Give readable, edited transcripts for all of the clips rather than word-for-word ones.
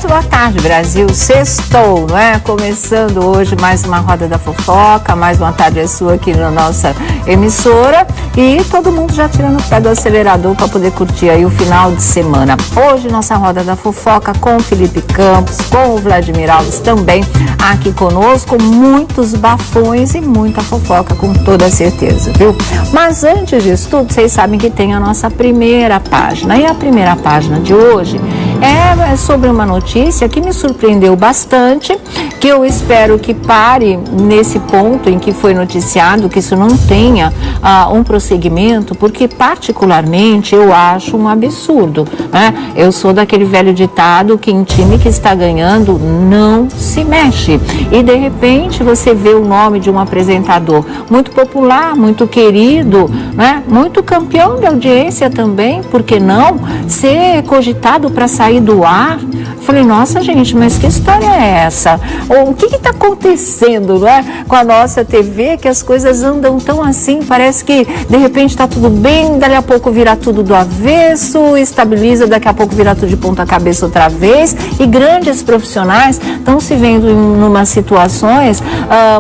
boa tarde, Brasil. Sextou, não é? Começando hoje mais uma Roda da Fofoca, mais uma tarde sua aqui na nossa emissora e todo mundo já tirando o pé do acelerador para poder curtir aí o final de semana. Hoje nossa Roda da Fofoca com o Felipe Campos, com o Vladimir Alves também aqui conosco, muitos bafões e muita fofoca com toda certeza, viu? Mas antes disso tudo, vocês sabem que tem a nossa primeira página e a primeira página de hoje é sobre uma notícia que me surpreendeu bastante, que eu espero que pare nesse ponto em que foi noticiado, que isso não tenha um prosseguimento, porque particularmente eu acho um absurdo, né? Eu sou daquele velho ditado que em time que está ganhando não se mexe, e de repente você vê o nome de um apresentador muito popular, muito querido, né? Muito campeão de audiência também, por que não ser cogitado para sair do ar? Falei, nossa gente, mas que história é essa? Ou o que está acontecendo, não é? Com a nossa TV, que as coisas andam tão assim, parece que de repente está tudo bem, daqui a pouco vira tudo do avesso, estabiliza, daqui a pouco vira tudo de ponta cabeça outra vez, e grandes profissionais estão se vendo em umas situações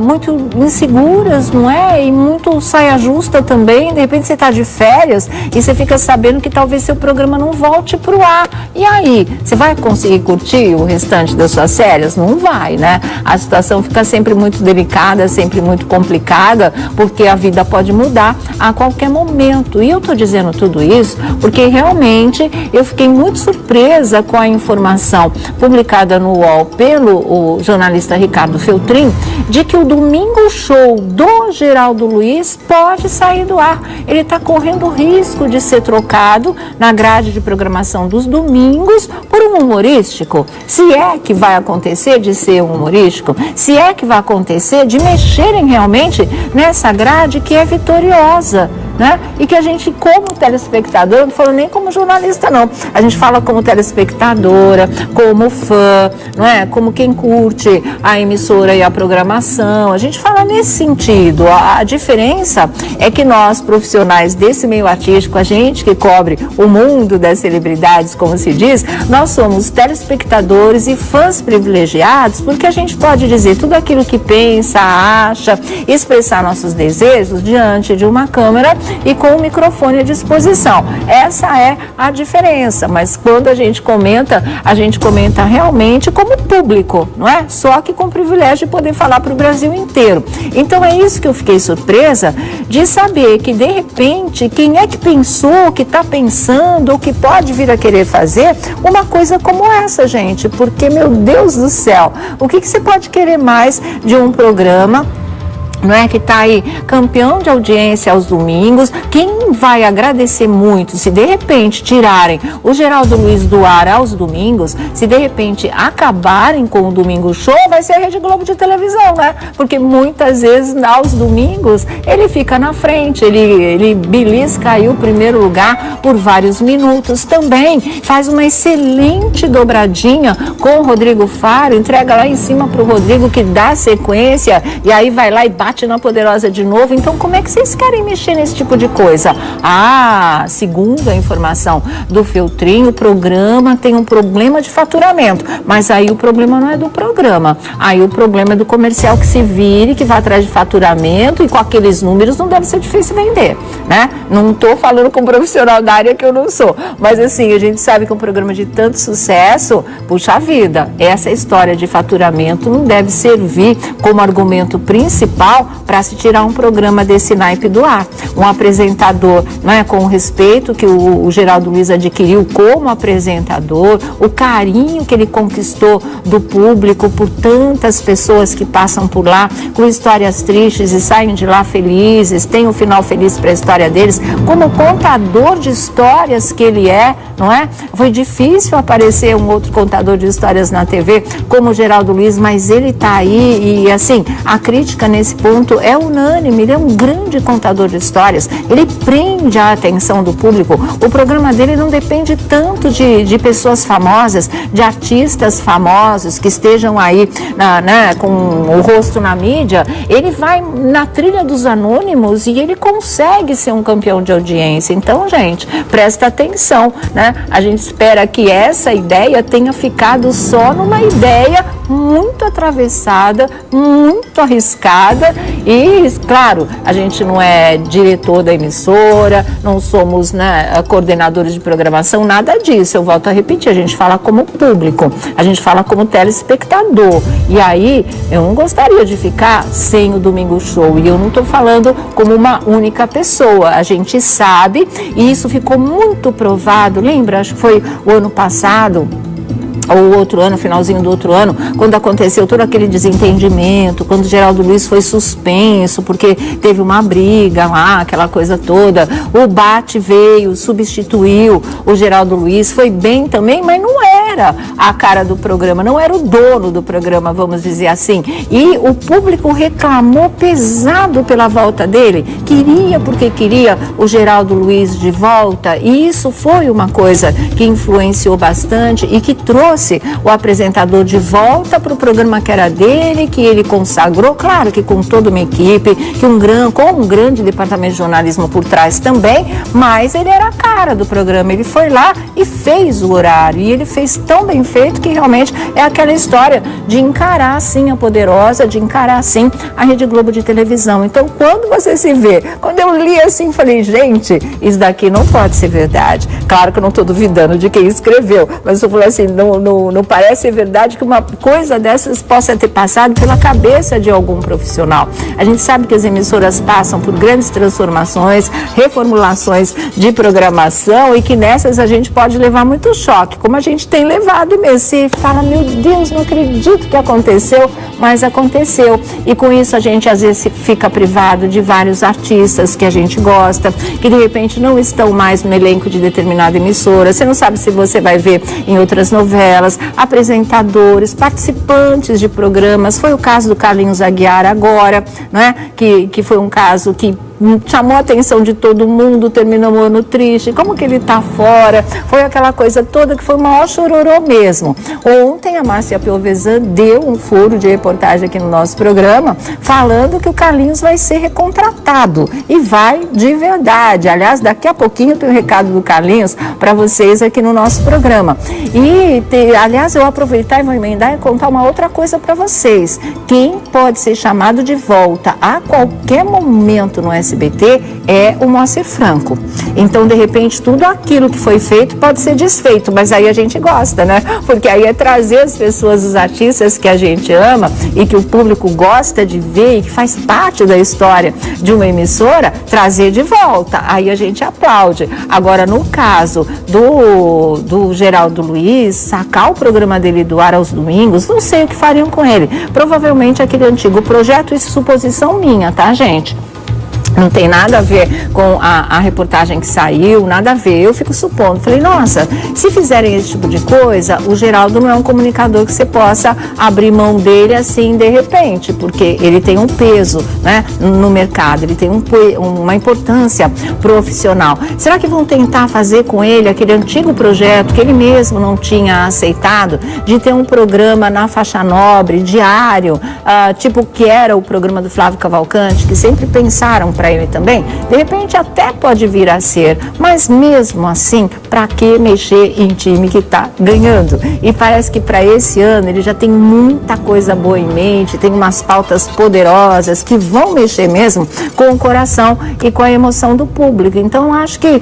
muito inseguras, não é? E muito saia justa também. De repente você está de férias e você fica sabendo que talvez seu programa não volte para o ar. E aí, você vai conseguir curtir o restante das suas férias? Não vai, né? A situação fica sempre muito delicada, sempre muito complicada, porque a vida pode mudar a qualquer momento. E eu estou dizendo tudo isso porque realmente eu fiquei muito surpresa com a informação publicada no UOL pelo jornalista Ricardo Feltrin, de que o Domingo Show do Geraldo Luiz pode sair do ar. Ele está correndo risco de ser trocado na grade de programação dos domingos por um humorístico. Se é que vai acontecer de ser um humorístico, se é que vai acontecer de mexerem realmente nessa grade que é vitoriosa, né? E que a gente, como telespectador, não falo nem como jornalista não, a gente fala como telespectadora, como fã, não é? Como quem curte a emissora e a programação, a gente fala nesse sentido. A diferença é que nós, profissionais desse meio artístico, a gente que cobre o mundo das celebridades, como se diz, nós somos telespectadores e fãs privilegiados, porque a gente pode dizer tudo aquilo que pensa, acha, expressar nossos desejos diante de uma câmera e com o microfone à disposição. Essa é a diferença, mas quando a gente comenta realmente como público, não é? Só que com o privilégio de poder falar para o Brasil inteiro. Então é isso que eu fiquei surpresa de saber que de repente, quem é que pensou, que está pensando ou que pode vir a querer fazer uma coisa como essa, gente? Porque, meu Deus do céu, o que você pode querer mais de um programa, não é, que está aí campeão de audiência aos domingos? Quem vai agradecer muito se de repente tirarem o Geraldo Luiz do ar aos domingos, se de repente acabarem com o Domingo Show, vai ser a Rede Globo de televisão, né? Porque muitas vezes aos domingos ele fica na frente, ele belisca aí o primeiro lugar por vários minutos também, faz uma excelente dobradinha com o Rodrigo Faro, entrega lá em cima para o Rodrigo, que dá sequência, e aí vai lá e bate na Poderosa de novo. Então como é que vocês querem mexer nesse tipo de coisa? Segundo a informação do Feltrin, o programa tem um problema de faturamento, mas aí o problema não é do programa, aí o problema é do comercial que se vire, que vai atrás de faturamento, e com aqueles números não deve ser difícil vender, né? Não estou falando com um profissional da área que eu não sou, mas assim, a gente sabe que um programa de tanto sucesso, puxa vida, essa história de faturamento não deve servir como argumento principal para se tirar um programa desse naipe do ar. Um apresentador, não é, com o respeito que o Geraldo Luiz adquiriu como apresentador, o carinho que ele conquistou do público por tantas pessoas que passam por lá com histórias tristes e saem de lá felizes, tem um final feliz para a história deles, como contador de histórias que ele é, não é? Foi difícil aparecer um outro contador de histórias na TV como o Geraldo Luiz, mas ele está aí e assim, a crítica nesse ponto ponto é unânime, ele é um grande contador de histórias, ele prende a atenção do público. O programa dele não depende tanto de pessoas famosas, de artistas famosos que estejam aí com o rosto na mídia. Ele vai na trilha dos anônimos e ele consegue ser um campeão de audiência. Então, gente, presta atenção, né? A gente espera que essa ideia tenha ficado só numa ideia muito atravessada, muito arriscada e, claro, a gente não é diretor da emissora, não somos, né, coordenadores de programação, nada disso. Eu volto a repetir, a gente fala como público, a gente fala como telespectador. E aí, eu não gostaria de ficar sem o Domingo Show. E eu não estou falando como uma única pessoa. A gente sabe, e isso ficou muito provado. Lembra? Acho que foi o ano passado, ou outro ano, finalzinho do outro ano, quando aconteceu todo aquele desentendimento, quando o Geraldo Luiz foi suspenso, porque teve uma briga lá, aquela coisa toda. O Bate veio, substituiu o Geraldo Luiz, foi bem também, mas não era a cara do programa, não era o dono do programa, vamos dizer assim. E o público reclamou pesado pela volta dele, queria porque queria o Geraldo Luiz de volta, e isso foi uma coisa que influenciou bastante e que trouxe o apresentador de volta para o programa que era dele, que ele consagrou, claro que com toda uma equipe, com um grande departamento de jornalismo por trás também, mas ele era a cara do programa, ele foi lá e fez o horário, e ele fez tão bem feito que realmente é aquela história de encarar assim a Poderosa, de encarar assim a Rede Globo de televisão. Então, quando você se vê, quando eu li assim, falei, gente, isso daqui não pode ser verdade. Claro que eu não estou duvidando de quem escreveu, mas eu falei assim, não parece verdade que uma coisa dessas possa ter passado pela cabeça de algum profissional. A gente sabe que as emissoras passam por grandes transformações, reformulações de programação e que nessas a gente pode levar muito choque, como a gente tem levado mesmo. Você fala, meu Deus, não acredito que aconteceu, mas aconteceu. E com isso a gente às vezes fica privado de vários artistas que a gente gosta, que de repente não estão mais no elenco de determinada emissora. Você não sabe se você vai ver em outras novelas, apresentadores, participantes de programas. Foi o caso do Carlinhos Aguiar agora, não é? Que foi um caso que chamou a atenção de todo mundo, terminou o ano triste, como que ele está fora, foi aquela coisa toda que foi o maior chororô mesmo. Ontem a Márcia Piovesan deu um furo de reportagem aqui no nosso programa, falando que o Carlinhos vai ser recontratado, e vai de verdade. Aliás, daqui a pouquinho tem o recado do Carlinhos para vocês aqui no nosso programa. E, aliás, eu aproveitar e vou emendar e contar uma outra coisa para vocês. Quem pode ser chamado de volta a qualquer momento no SBT é o Moacir Franco. Então, de repente, tudo aquilo que foi feito pode ser desfeito, mas aí a gente gosta, né? Porque aí é trazer as pessoas, os artistas que a gente ama e que o público gosta de ver e que faz parte da história de uma emissora, trazer de volta. Aí a gente aplaude. Agora, no caso do Geraldo Luiz, sacar o programa dele do ar aos domingos, não sei o que fariam com ele. Provavelmente aquele antigo projeto, isso é suposição minha, tá, gente? Não tem nada a ver com a reportagem que saiu, nada a ver. Eu fico supondo, falei, nossa, se fizerem esse tipo de coisa, o Geraldo não é um comunicador que você possa abrir mão dele assim de repente, porque ele tem um peso, né, no mercado, ele tem uma importância profissional. Será que vão tentar fazer com ele aquele antigo projeto que ele mesmo não tinha aceitado, de ter um programa na faixa nobre, diário, tipo que era o programa do Flávio Cavalcante, que sempre pensaram para ele também? De repente até pode vir a ser, mas mesmo assim, para que mexer em time que está ganhando? E parece que para esse ano ele já tem muita coisa boa em mente, tem umas pautas poderosas que vão mexer mesmo com o coração e com a emoção do público. Então acho que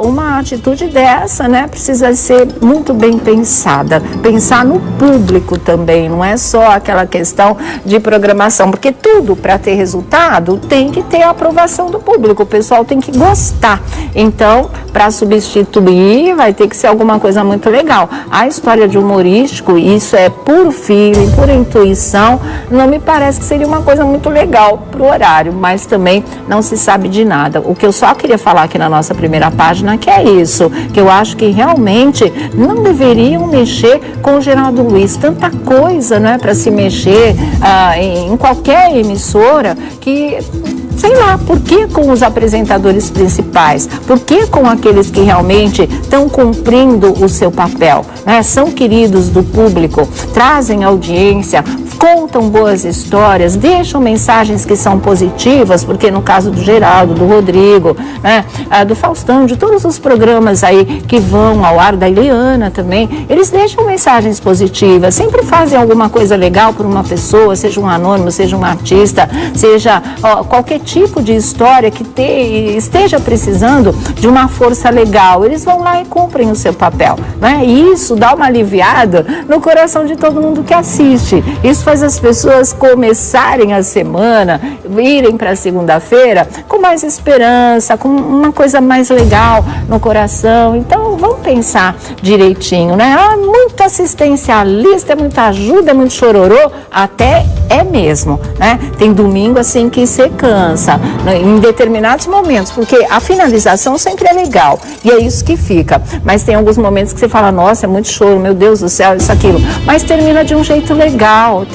uma atitude dessa, né, precisa ser muito bem pensada, pensar no público também, não é só aquela questão de programação, porque tudo para ter resultado tem que ter ter a aprovação do público, o pessoal tem que gostar. Então, para substituir, vai ter que ser alguma coisa muito legal. A história de humorístico, isso é puro feeling, pura intuição, não me parece que seria uma coisa muito legal para o horário, mas também não se sabe de nada. O que eu só queria falar aqui na nossa primeira página, que é isso, que eu acho que realmente não deveriam mexer com o Geraldo Luiz. Tanta coisa, né, para se mexer em qualquer emissora que... Sei lá, por que com os apresentadores principais? Por que com aqueles que realmente estão cumprindo o seu papel? Né? São queridos do público, trazem audiência, contam boas histórias, deixam mensagens que são positivas, porque no caso do Geraldo, do Rodrigo, né, do Faustão, de todos os programas aí que vão ao ar, da Eliana também, eles deixam mensagens positivas, sempre fazem alguma coisa legal por uma pessoa, seja um anônimo, seja um artista, seja qualquer tipo de história que esteja precisando de uma força legal. Eles vão lá e cumprem o seu papel, né? E isso dá uma aliviada no coração de todo mundo que assiste. Isso faz as pessoas começarem a semana, irem para segunda-feira com mais esperança, com uma coisa mais legal no coração. Então, vamos pensar direitinho, né? Muito assistencialista, muita ajuda, muito chororô, até é mesmo, né? Tem domingo assim que você cansa, né, em determinados momentos, porque a finalização sempre é legal e é isso que fica, mas tem alguns momentos que você fala, nossa, é muito choro, meu Deus do céu, isso, aquilo, mas termina de um jeito legal,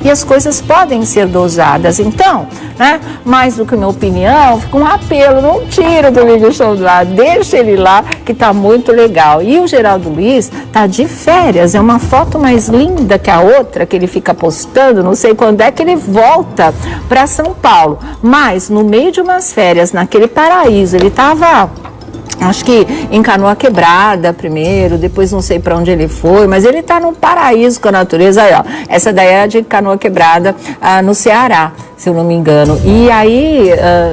e as coisas podem ser dosadas. Então, né, mais do que minha opinião, fica um apelo, não tira o Domingo Show do ar, deixa ele lá, que tá muito legal. E o Geraldo Luiz tá de férias, é uma foto mais linda que a outra que ele fica postando, não sei quando é que ele volta para São Paulo, mas no meio de umas férias, naquele paraíso, ele estava, acho que em Canoa Quebrada primeiro, depois não sei para onde ele foi, mas ele está num paraíso com a natureza. Aí, ó, essa daí é de Canoa Quebrada, no Ceará, se eu não me engano. E aí,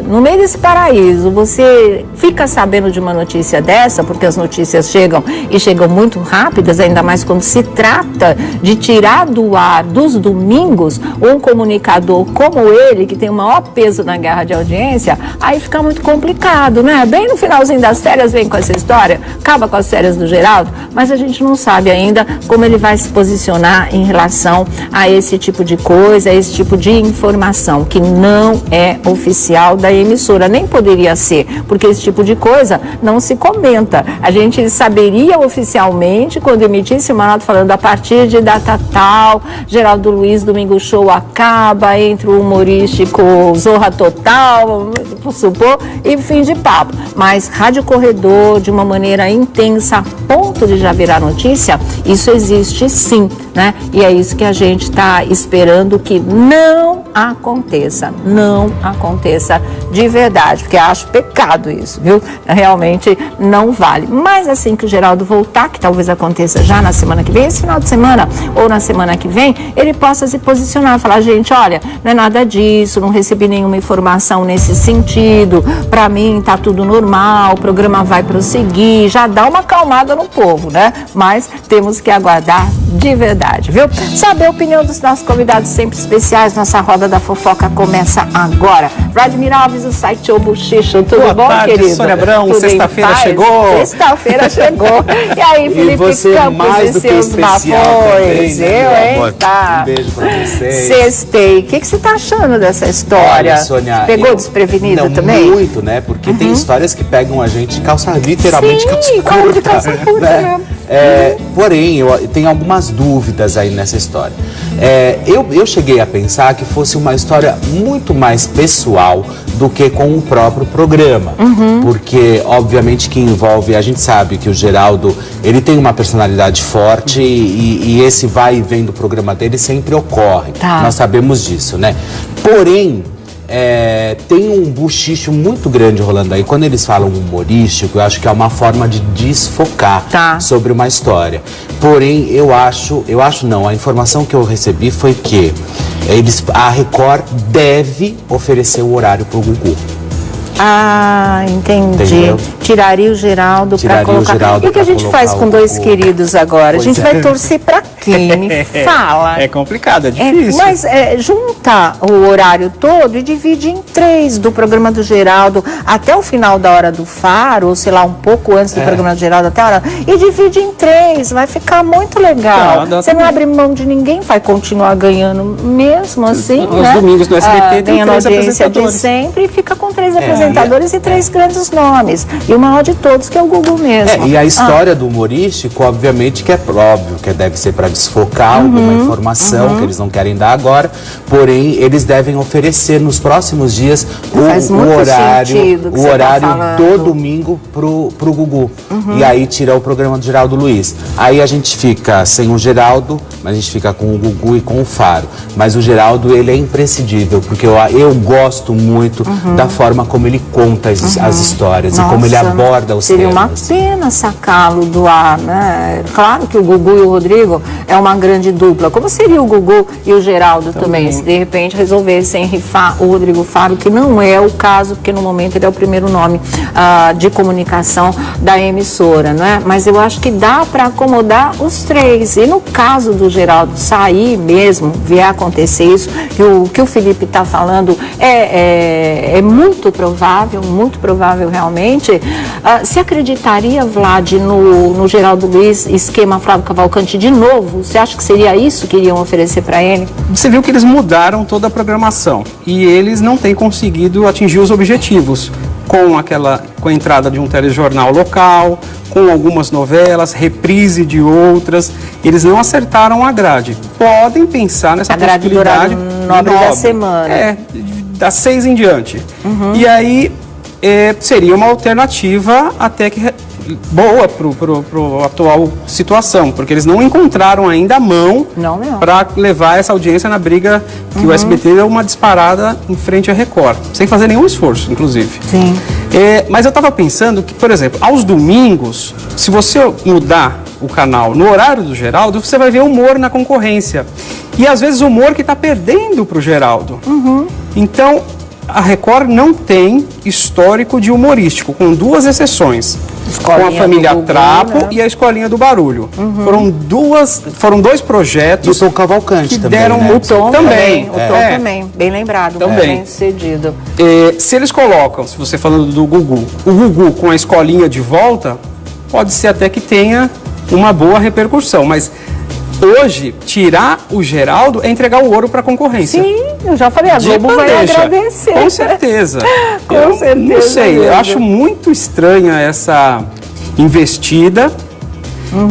no meio desse paraíso, você fica sabendo de uma notícia dessa, porque as notícias chegam e chegam muito rápidas, ainda mais quando se trata de tirar do ar dos domingos um comunicador como ele, que tem o maior peso na guerra de audiência, aí fica muito complicado, né? Bem no finalzinho das férias vem com essa história, acaba com as férias do Geraldo, mas a gente não sabe ainda como ele vai se posicionar em relação a esse tipo de coisa, a esse tipo de informação, que não é oficial da emissora, nem poderia ser, porque esse tipo de coisa não se comenta. A gente saberia oficialmente quando emitisse uma nota falando a partir de data tal, Geraldo Luiz, Domingo Show acaba, entre o humorístico Zorra Total, vou supor, e fim de papo. Mas Rádio Corredor, de uma maneira intensa, a ponto de já virar notícia, isso existe sim, né? E é isso que a gente está esperando que não aconteça de verdade, porque acho pecado isso, viu? Realmente não vale. Mas assim que o Geraldo voltar, que talvez aconteça já na semana que vem, esse final de semana ou na semana que vem, ele possa se posicionar, falar, gente, olha, não é nada disso, não recebi nenhuma informação nesse sentido, pra mim tá tudo normal, o programa vai prosseguir, já dá uma acalmada no povo, né? Mas temos que aguardar de verdade, viu? Saber a opinião dos nossos convidados sempre especiais, nossa roda da fofoca começa agora. Vladimir Alves, o site O Buchicho, tudo Boa bom, tarde, querido? Sônia Abrão, sexta-feira chegou. Sexta-feira chegou. E aí, Felipe você Campos mais do que especial também, né? Eu, hein? Tá. Um beijo pra vocês. Sextei. O que você tá achando dessa história? Olha, Sônia, pegou desprevenida não, também? Muito, né? Porque tem histórias que pegam a gente de calça, literalmente calça curta. De calça curta, né? Porém, eu tenho algumas dúvidas aí nessa história. Eu cheguei a pensar que fosse uma história muito mais pessoal do que com o próprio programa. Porque, obviamente, que envolve... A gente sabe que o Geraldo, ele tem uma personalidade forte e esse vai e vem do programa dele sempre ocorre. Tá. Nós sabemos disso, né? Porém... tem um buchicho muito grande rolando aí. Quando eles falam humorístico, eu acho que é uma forma de desfocar sobre uma história. Porém, eu acho não, a informação que eu recebi foi que a Record deve oferecer o horário pro Gugu. Ah, entendi. Entendeu? Tiraria o Geraldo para colocar. E o que a gente faz com dois queridos agora? A gente vai torcer para Quem me fala? É complicado, é difícil. Mas junta o horário todo e divide em 3 do programa do Geraldo até o final da hora do Faro, ou sei lá, um pouco antes do programa do Geraldo até a hora, e divide em 3, vai ficar muito legal. Você não abre mão de ninguém, vai continuar ganhando mesmo assim, Os domingos do SBT tem 3 audiência de sempre e fica com 3 apresentadores e 3 grandes nomes. E o maior de todos, que é o Gugu mesmo. E a história do humorístico, obviamente, que é óbvio que deve ser para desfocar alguma informação que eles não querem dar agora, porém, eles devem oferecer nos próximos dias o horário do domingo pro Gugu. E aí tira o programa do Geraldo Luiz. Aí a gente fica sem o Geraldo, mas a gente fica com o Gugu e com o Faro. Mas o Geraldo, ele é imprescindível, porque eu gosto muito da forma como ele conta as histórias. Nossa, e como ele aborda os temas. Seria uma pena sacá-lo do ar, né? Claro que o Gugu e o Rodrigo é uma grande dupla. Como seria o Gugu e o Geraldo também, se de repente resolvessem rifar o Rodrigo Faro, que não é o caso, porque no momento ele é o primeiro nome de comunicação da emissora, não é? Mas eu acho que dá para acomodar os 3. E no caso do Geraldo sair mesmo, vier a acontecer isso, que o Felipe está falando é muito provável realmente. Você acreditaria, Vlad, no Geraldo Luiz, esquema Flávio Cavalcante de novo? Você acha que seria isso que iriam oferecer para ele? Você viu que eles mudaram toda a programação e eles não têm conseguido atingir os objetivos com a entrada de um telejornal local, com algumas novelas, reprise de outras. Eles não acertaram a grade. Podem pensar nessa possibilidade. Nobre da semana. Das 6 em diante. E aí seria uma alternativa até que boa para a atual situação, porque eles não encontraram ainda a mão para levar essa audiência na briga que o SBT deu uma disparada em frente à Record, sem fazer nenhum esforço, inclusive. Sim. Mas eu estava pensando que, por exemplo, aos domingos, se você mudar o canal no horário do Geraldo, você vai ver humor na concorrência. E às vezes humor que está perdendo para o Geraldo. Então, a Record não tem histórico de humorístico, com 2 exceções. Com a família Trapo, né? E a Escolinha do Barulho. Foram 2 projetos. E o Tom Cavalcante que também, deram né? O Tom também, bem lembrado, bem sucedido. Se eles colocam, se você falando do Gugu, o Gugu com a Escolinha de volta, pode ser até que tenha uma boa repercussão, mas hoje, tirar o Geraldo é entregar o ouro para a concorrência. Sim, eu já falei, a Globo vai agradecer. Com certeza. Com certeza. Não sei, eu acho muito estranha essa investida.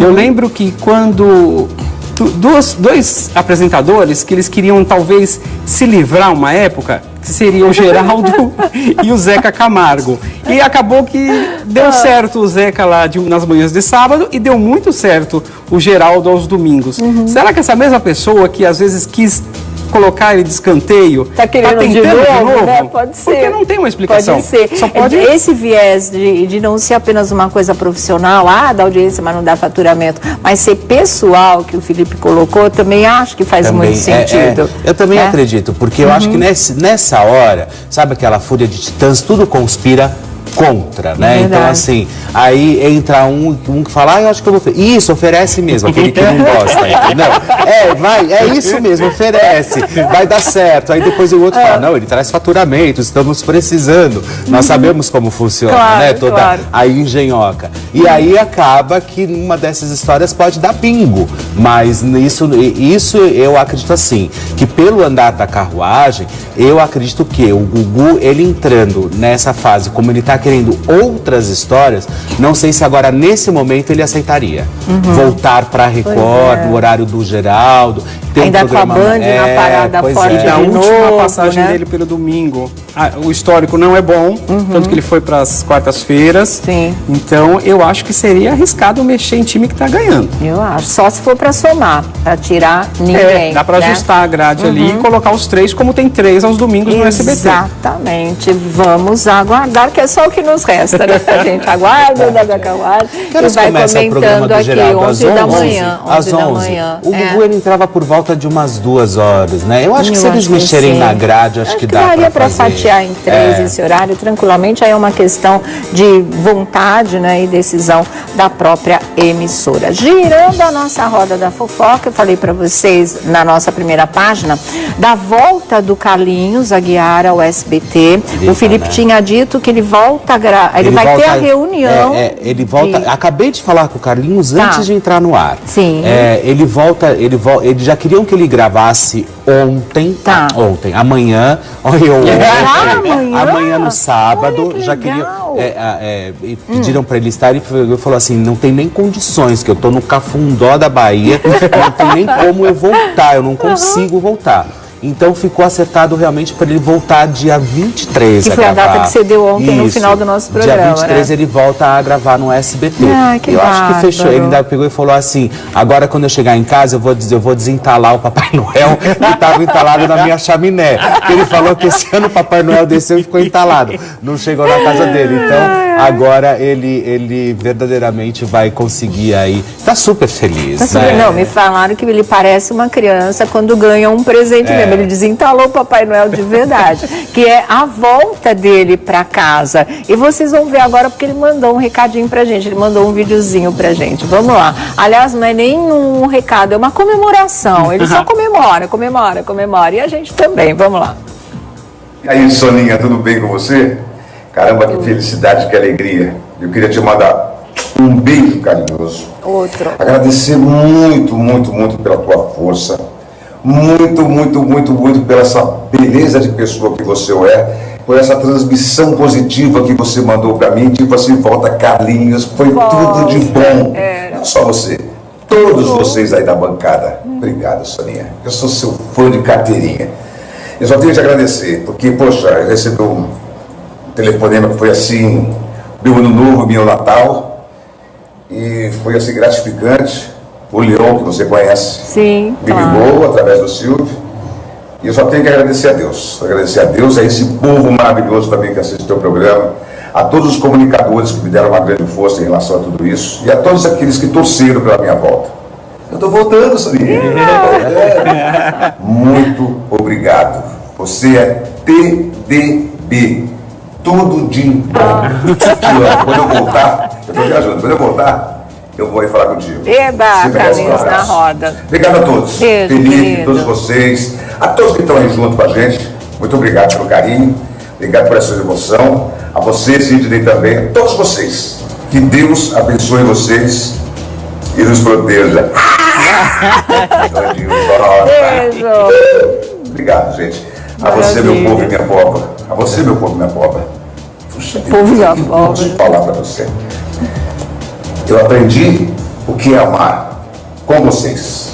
Eu lembro que quando dois apresentadores que eles queriam talvez se livrar uma época, que seria o Geraldo e o Zeca Camargo. E acabou que deu certo o Zeca lá nas manhãs de sábado e deu muito certo o Geraldo aos domingos. Será que essa mesma pessoa que às vezes quis colocar ele de escanteio tá tentando de novo? Né? Pode ser. Porque não tem uma explicação. Pode ser. Só pode... Esse viés de não ser apenas uma coisa profissional, da audiência, mas não dá faturamento, mas ser pessoal, que o Felipe colocou, eu também acho que faz muito sentido. Eu também acredito, porque eu acho que nessa hora, sabe aquela fúria de titãs, tudo conspira contra, né? Então, assim, aí entra um que fala, eu acho que eu vou... Isso, oferece mesmo, aquele que não gosta, entendeu? É isso mesmo, oferece, vai dar certo. Aí depois o outro fala, não, ele traz faturamento, estamos precisando. Nós sabemos como funciona, né? Toda a engenhoca. E aí acaba que uma dessas histórias pode dar bingo. Mas isso eu acredito assim, que pelo andar da carruagem, eu acredito que o Gugu, ele entrando nessa fase, como ele está querendo outras histórias, não sei se agora, nesse momento, ele aceitaria. Voltar para a Record, no horário do Geraldo. Ainda com a Band na parada forte de a novo, última passagem dele pelo domingo, o histórico não é bom, tanto que ele foi para as quartas-feiras. Sim. Então, eu acho que seria arriscado mexer em time que está ganhando. Eu acho. Só se for para somar, para tirar ninguém. Dá para ajustar a grade ali e colocar os 3, como tem 3 aos domingos no SBT. Exatamente. Vamos aguardar, que é só o que nos resta, né? A gente aguarda, dá da carruagem e vai comentando aqui, 11 da manhã. 11 da manhã. O Gugu, ele entrava por volta de umas 2 horas, né? Eu acho que se eles mexerem na grade, acho que dá para fazer. sortear em 3 esse horário tranquilamente, aí é uma questão de vontade, né, e decisão da própria emissora. Girando a nossa roda da fofoca, eu falei para vocês na nossa primeira página da volta do Carlinhos Aguiar ao SBT. O Felipe tinha dito que ele volta ele vai ter a reunião. Ele volta. Acabei de falar com o Carlinhos antes de entrar no ar. Sim. Ele volta. Eles já queriam que ele gravasse ontem. Amanhã. Amanhã no sábado. Já queriam. Pediram para ele estar e falou assim: não tem nem condições, que eu tô no Cafundó da Bahia, não tem nem como eu voltar, eu não consigo voltar. Então ficou acertado realmente para ele voltar dia 23 que foi a data que você deu ontem no final do nosso programa, dia 23, né? Ele volta a gravar no SBT. Eu acho que fechou. Ele ainda pegou e falou assim: agora quando eu chegar em casa eu vou desentalar o Papai Noel que estava entalado na minha chaminé. Ele falou que esse ano o Papai Noel desceu e ficou entalado. Não chegou na casa dele. Então agora ele verdadeiramente vai conseguir aí. Tá super feliz. Né? Não, me falaram que ele parece uma criança quando ganha um presente mesmo. Ele desentalou o Papai Noel de verdade, que é a volta dele para casa. E vocês vão ver agora porque ele mandou um recadinho pra gente, ele mandou um videozinho pra gente. Vamos lá. Aliás, não é nem um recado, é uma comemoração. Ele só comemora. E a gente também. Vamos lá. E aí, Soninha, tudo bem com você? Caramba, que felicidade, que alegria. Eu queria te mandar um beijo carinhoso. Outro. Agradecer muito, muito, muito pela tua força. Muito, muito, muito, muito pela essa beleza de pessoa que você é, por essa transmissão positiva que você mandou pra mim, tipo assim, volta Carlinhos, foi tudo de bom. Não só você, todos vocês aí da bancada. Obrigado, Soninha. Eu sou seu fã de carteirinha. Eu só tenho que te agradecer, porque, poxa, eu recebi um telefonema que foi assim, meu ano novo, meu Natal, e foi assim gratificante. O Leon, que você conhece, sim, me ligou através do Silvio. E eu só tenho que agradecer a Deus. Agradecer a Deus, a esse povo maravilhoso também que assiste o teu programa, a todos os comunicadores que me deram uma grande força em relação a tudo isso, e a todos aqueles que torceram pela minha volta. Eu estou voltando, Soninha. Muito obrigado. Você é TDB. Tudo de bom. Quando eu voltar, eu estou viajando, quando eu voltar, eu vou aí falar contigo. Eba, Carlinhos na roda. Obrigado a todos. Felipe, todos vocês, a todos que estão aí junto com a gente. Muito obrigado pelo carinho, obrigado por essa emoção. A vocês, Sidney, também, a todos vocês. Que Deus abençoe vocês e nos proteja. Beijo. Obrigado, gente. A você, meu povo e minha pobre. A você, meu povo e minha pobre. Puxa, povo e minha pobre. Posso falar para você. Eu aprendi o que é amar com vocês.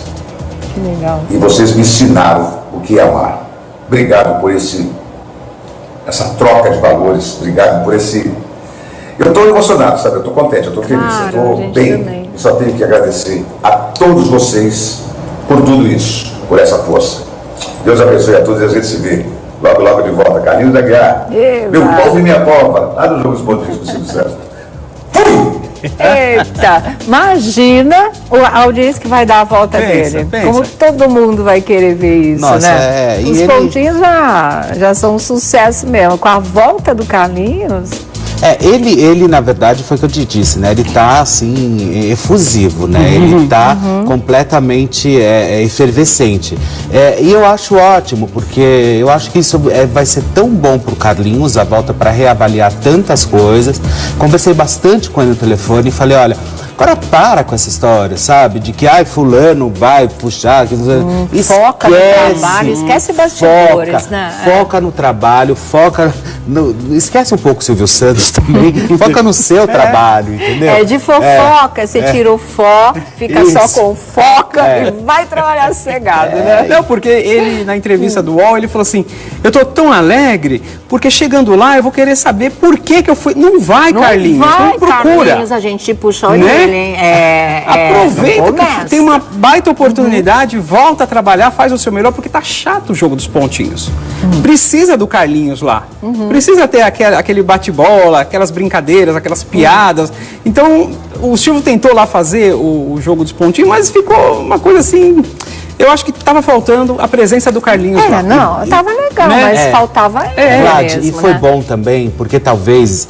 Que legal. E vocês me ensinaram o que é amar. Obrigado por essa troca de valores. Obrigado por esse... Eu estou emocionado, sabe? Eu estou contente, eu estou feliz, eu estou bem. Também. Eu só tenho que agradecer a todos vocês por tudo isso, por essa força. Deus abençoe a todos e a gente se vê logo, logo de volta. Carlinhos Aguiar, meu povo e minha pova, lá no Jogo dos Pontos do Silvio Santos. Fui! Eita, imagina a audiência que vai dar a volta dele. Como todo mundo vai querer ver isso, né? Os pontinhos já são um sucesso mesmo. Com a volta do Carlinhos... Ele, na verdade, foi o que eu te disse, né? Ele tá, assim, efusivo, né? Ele tá completamente efervescente. E eu acho ótimo, porque eu acho que isso vai ser tão bom pro Carlinhos, a volta para reavaliar tantas coisas. Conversei bastante com ele no telefone e falei, olha... Agora para com essa história, sabe? De que, fulano vai puxar... Foca no trabalho, esquece bastidores, né? Foca no trabalho, esquece um pouco o Silvio Santos também, foca no seu trabalho, entendeu? De fofoca, você tira o fó, fica só com foca e vai trabalhar sossegado, né? Não, porque ele, na entrevista do UOL, ele falou assim, eu tô tão alegre, porque chegando lá eu vou querer saber por que eu fui... Não vai, Carlinhos, não procura. Carlinhos, a gente puxou ele. Aproveita que tem uma baita oportunidade, volta a trabalhar, faz o seu melhor, porque tá chato o jogo dos pontinhos. Precisa do Carlinhos lá. Precisa ter aquele bate-bola, aquelas brincadeiras, aquelas piadas. Então, o Silvio tentou lá fazer o jogo dos pontinhos, mas ficou uma coisa assim... eu acho que estava faltando a presença do Carlinhos lá. Não, estava legal, né? mas faltava Vlad, mesmo, e foi né? bom também, porque talvez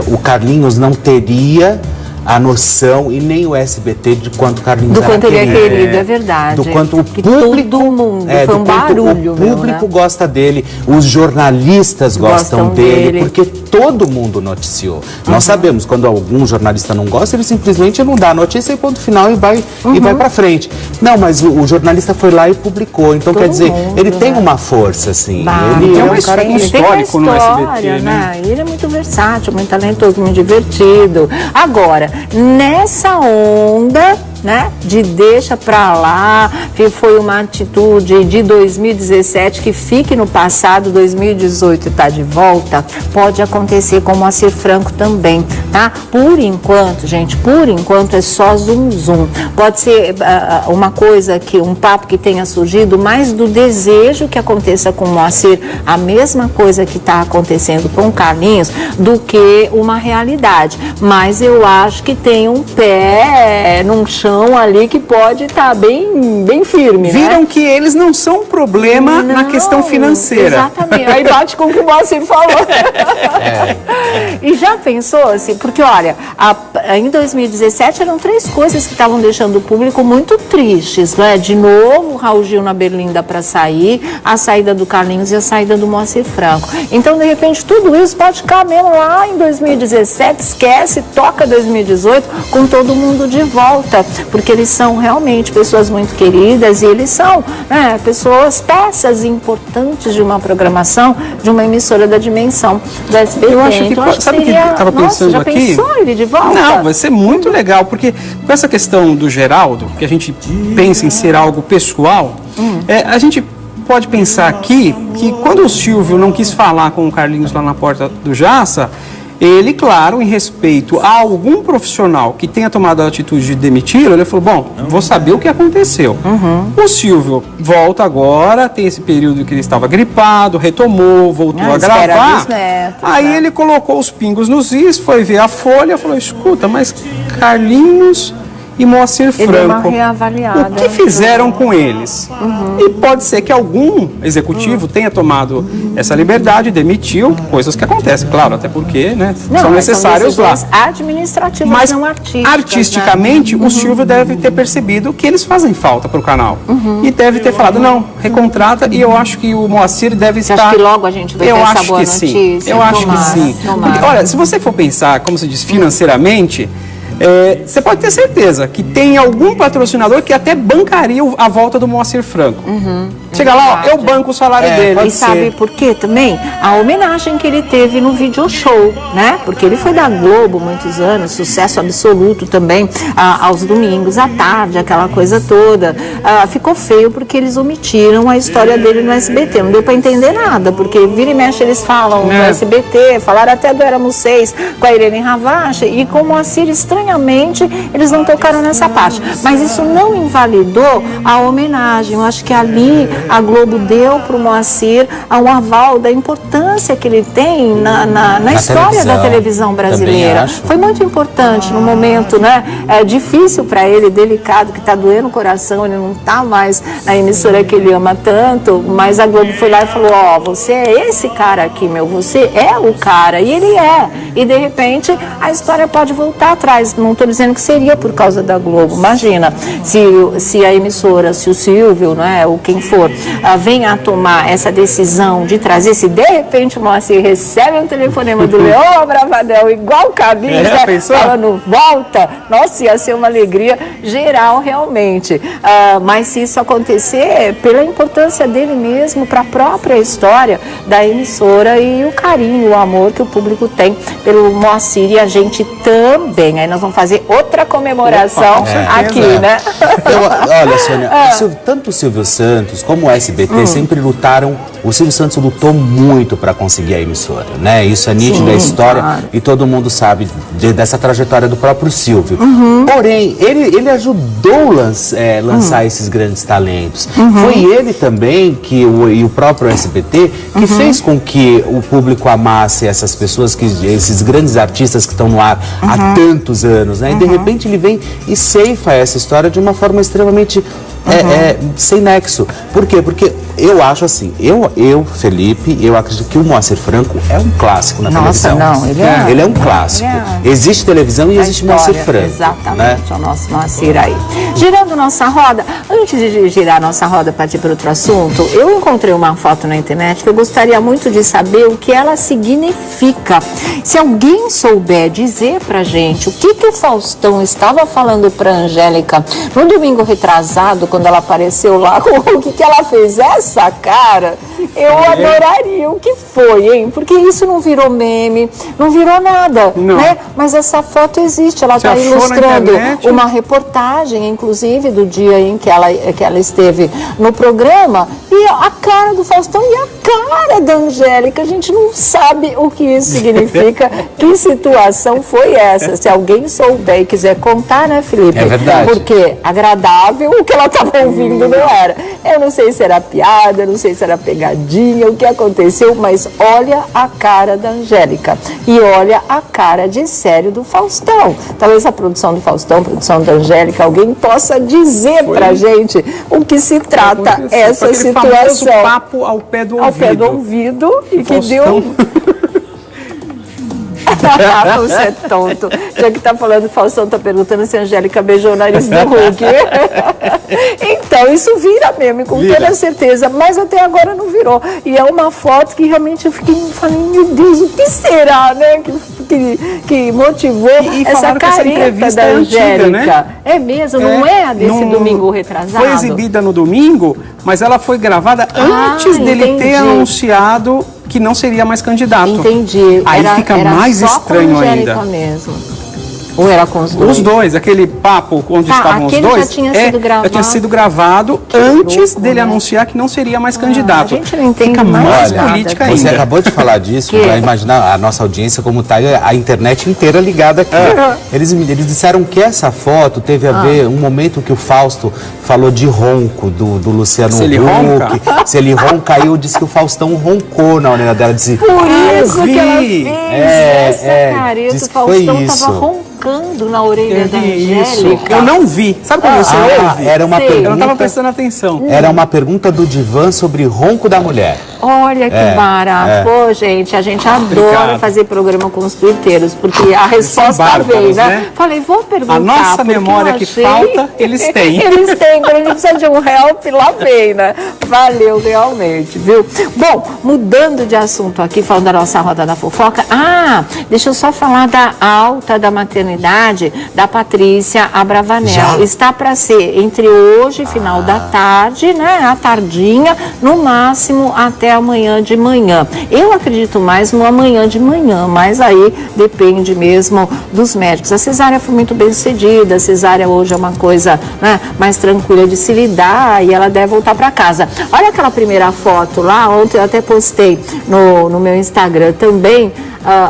o Carlinhos não teria a noção, e nem o SBT, de quanto o Carlinhos Do era quanto ele é querido. querido, é verdade. Do quanto o Que público, todo mundo, foi do um quanto barulho, o público meu, né? gosta dele, os jornalistas gostam dele, porque todo mundo noticiou. Nós sabemos, quando algum jornalista não gosta, ele simplesmente não dá a notícia e ponto final e vai para frente. Não, mas o jornalista foi lá e publicou, então Todo quer dizer, mundo, ele tem né? uma força, assim. Bah, Ele tem é uma um cara história, que... Tem uma histórico no história, SBT, né? Ele é muito versátil, muito talentoso, muito divertido. Agora, nessa onda, né, de deixa pra lá, que foi uma atitude de 2017 que fique no passado, 2018 está de volta, pode acontecer com o Moacir Franco também, tá? Por enquanto, gente, por enquanto é só zum. Pode ser uma coisa, um papo que tenha surgido, mais do desejo que aconteça com o Moacir, a mesma coisa que está acontecendo com o Carlinhos, do que uma realidade. Mas eu acho que tem um pé num chão ali que pode estar bem firme, Viram né? que eles não são um problema na questão financeira. Exatamente. Aí bate com o que o Moacir falou. E já pensou, assim, porque olha, em 2017 eram 3 coisas que estavam deixando o público muito tristes, né? De novo, o Raul Gil na Berlinda para sair, a saída do Carlinhos e a saída do Moacir Franco. Então, de repente, tudo isso pode ficar mesmo lá em 2017, esquece, toca 2018 com todo mundo de volta, porque eles são realmente pessoas muito queridas e eles são, né, peças importantes de uma programação, de uma emissora da dimensão do SBT. Eu acho que, então, sabe o que eu estava pensando já aqui? Pensou ele de volta? Não, vai ser muito legal, porque com essa questão do Geraldo, que a gente pensa em ser algo pessoal, a gente pode pensar aqui que quando o Silvio não quis falar com o Carlinhos lá na porta do Jaça, ele, claro, em respeito a algum profissional que tenha tomado a atitude de demitir, ele falou, bom, vou saber o que aconteceu. O Silvio volta agora, tem esse período que ele estava gripado, retomou, voltou a gravar. Aí ele colocou os pingos nos is, foi ver a folha, falou, escuta, mas Carlinhos e Moacir Franco, o que fizeram com eles? E pode ser que algum executivo tenha tomado essa liberdade, demitiu, coisas que acontecem, claro, até porque, né, são necessários lá. Administrativas, mas não artísticas, artisticamente, né? o Silvio deve ter percebido que eles fazem falta para o canal. E deve ter falado, não, recontrata, e eu acho que o Moacir deve estar... Acho que logo a gente vai ter essa boa notícia. Eu acho que sim. Porque, olha, se você for pensar, como se diz, financeiramente... você pode ter certeza que tem algum patrocinador que até bancaria a volta do Moacir Franco. Chega lá, ó, eu banco o salário dele. E sabe por quê também? A homenagem que ele teve no video show, né? Porque ele foi da Globo muitos anos, sucesso absoluto também, aos domingos, à tarde, aquela coisa toda. Ficou feio porque eles omitiram a história dele no SBT. Não deu pra entender nada, porque vira e mexe eles falam no SBT, falaram até do Éramos 6 com a Irene Ravache, e com o Moacir, estranhamente, eles não tocaram nessa parte. Mas isso não invalidou a homenagem. Eu acho que ali a Globo deu para o Moacir um aval da importância que ele tem na história da televisão brasileira. Foi muito importante no momento, né, difícil para ele, delicado, que está doendo o coração, ele não está mais na emissora que ele ama tanto, mas a Globo foi lá e falou, ó, você é esse cara aqui, você é o cara, e ele é. E de repente a história pode voltar atrás. Não estou dizendo que seria por causa da Globo. Imagina, se a emissora, se o Silvio, né, ou quem for, venha a tomar essa decisão de trazer, se de repente o Moacir recebe um telefonema do Leão Abravanel, igual cabide, falando volta, nossa, ia ser uma alegria geral realmente. Mas se isso acontecer, pela importância dele mesmo para a própria história da emissora e o carinho, o amor que o público tem pelo Moacir, e a gente também. Aí nós vamos fazer outra comemoração aqui, né? Olha, Sônia, tanto o Silvio Santos como o SBT sempre lutaram. O Silvio Santos lutou muito para conseguir a emissora, né? Isso é nítido da história, e todo mundo sabe dessa trajetória do próprio Silvio. Porém, ele ajudou lançar esses grandes talentos. Foi ele também e o próprio SBT que fez com que o público amasse essas pessoas, esses grandes artistas que estão no ar há tantos anos, né? E de repente ele vem e ceifa essa história de uma forma extremamente sem nexo. Por quê? Porque eu acho assim, Felipe, eu acredito que o Moacir Franco é um clássico na televisão. Nossa, não, ele é um clássico. Existe televisão e existe Moacir Franco. Exatamente, né? o nosso Moacir aí. Girando nossa roda, antes de girar nossa roda, partir para outro assunto, eu encontrei uma foto na internet que eu gostaria muito de saber o que ela significa. Se alguém souber dizer pra gente o que o Faustão estava falando pra Angélica no domingo retrasado, quando ela apareceu lá, o que ela fez essa cara, eu adoraria. O que foi, hein? Porque isso não virou meme, não virou nada, né? Mas essa foto existe, ela está ilustrando uma reportagem, inclusive, do dia em que ela esteve no programa, e a cara do Faustão e a cara da Angélica, a gente não sabe o que isso significa, que situação foi essa. Se alguém souber e quiser contar, né, Felipe? É verdade. Porque agradável o que ela estava ouvindo não era. Eu não sei se era piada, não sei se era pegadinha, o que aconteceu, mas olha a cara da Angélica e olha a cara de sério do Faustão. Talvez a produção do Faustão, a produção da Angélica, alguém possa dizer pra gente o que se trata essa situação. Papo ao pé do ouvido. Ao pé do ouvido e que deu... Você é tonto. Já que tá falando que o Faustão tá perguntando se a Angélica beijou o nariz do Hulk. Então, isso vira meme, com toda certeza. Mas até agora não virou. E é uma foto que realmente eu falei, meu Deus, o que será, né? Que motivou essa careta da Angélica. Né? É mesmo, não é a desse domingo retrasado? Foi exibida no domingo, mas ela foi gravada antes dele ter anunciado que não seria mais candidato. Entendi. Aí fica mais estranho ainda. Mesmo. Ou era com os dois? Os dois, aquele papo onde estavam os dois. Já tinha sido gravado. Já tinha sido gravado antes dele anunciar que não seria mais candidato. A gente não entende fica mais Olha, política ainda. Você acabou de falar disso, para imaginar a nossa audiência como está a internet inteira ligada aqui. Eles disseram que essa foto teve a ver um momento que o Fausto falou de ronco do Luciano Huck. Se ele ronca, aí eu disse que o Faustão roncou na orelha dela. Disse, por isso que ela fez essa careta. O Faustão estava roncando na orelha da Angélica. Eu não vi. Sabe como você ouve? Era uma pergunta, eu não estava prestando atenção. Era uma pergunta do Divã sobre ronco da mulher. Olha que barato. Pô, gente, a gente adora fazer programa com os tuiteiros, porque a resposta veio, né? Falei, vou perguntar. A nossa memória que falta, eles têm. Eles têm, quando a gente precisa de um help, lá vem, né? Valeu realmente, viu? Bom, mudando de assunto aqui, falando da nossa roda da fofoca. Deixa eu só falar da alta da maternidade da Patrícia Abravanel. Está para ser entre hoje, final da tarde, né? À tardinha, no máximo até amanhã de manhã. Eu acredito mais no amanhã de manhã, mas aí depende mesmo dos médicos. A cesárea foi muito bem sucedida, a cesárea hoje é uma coisa, né, mais tranquila de se lidar e ela deve voltar para casa. Olha aquela primeira foto lá, ontem eu até postei no meu Instagram também.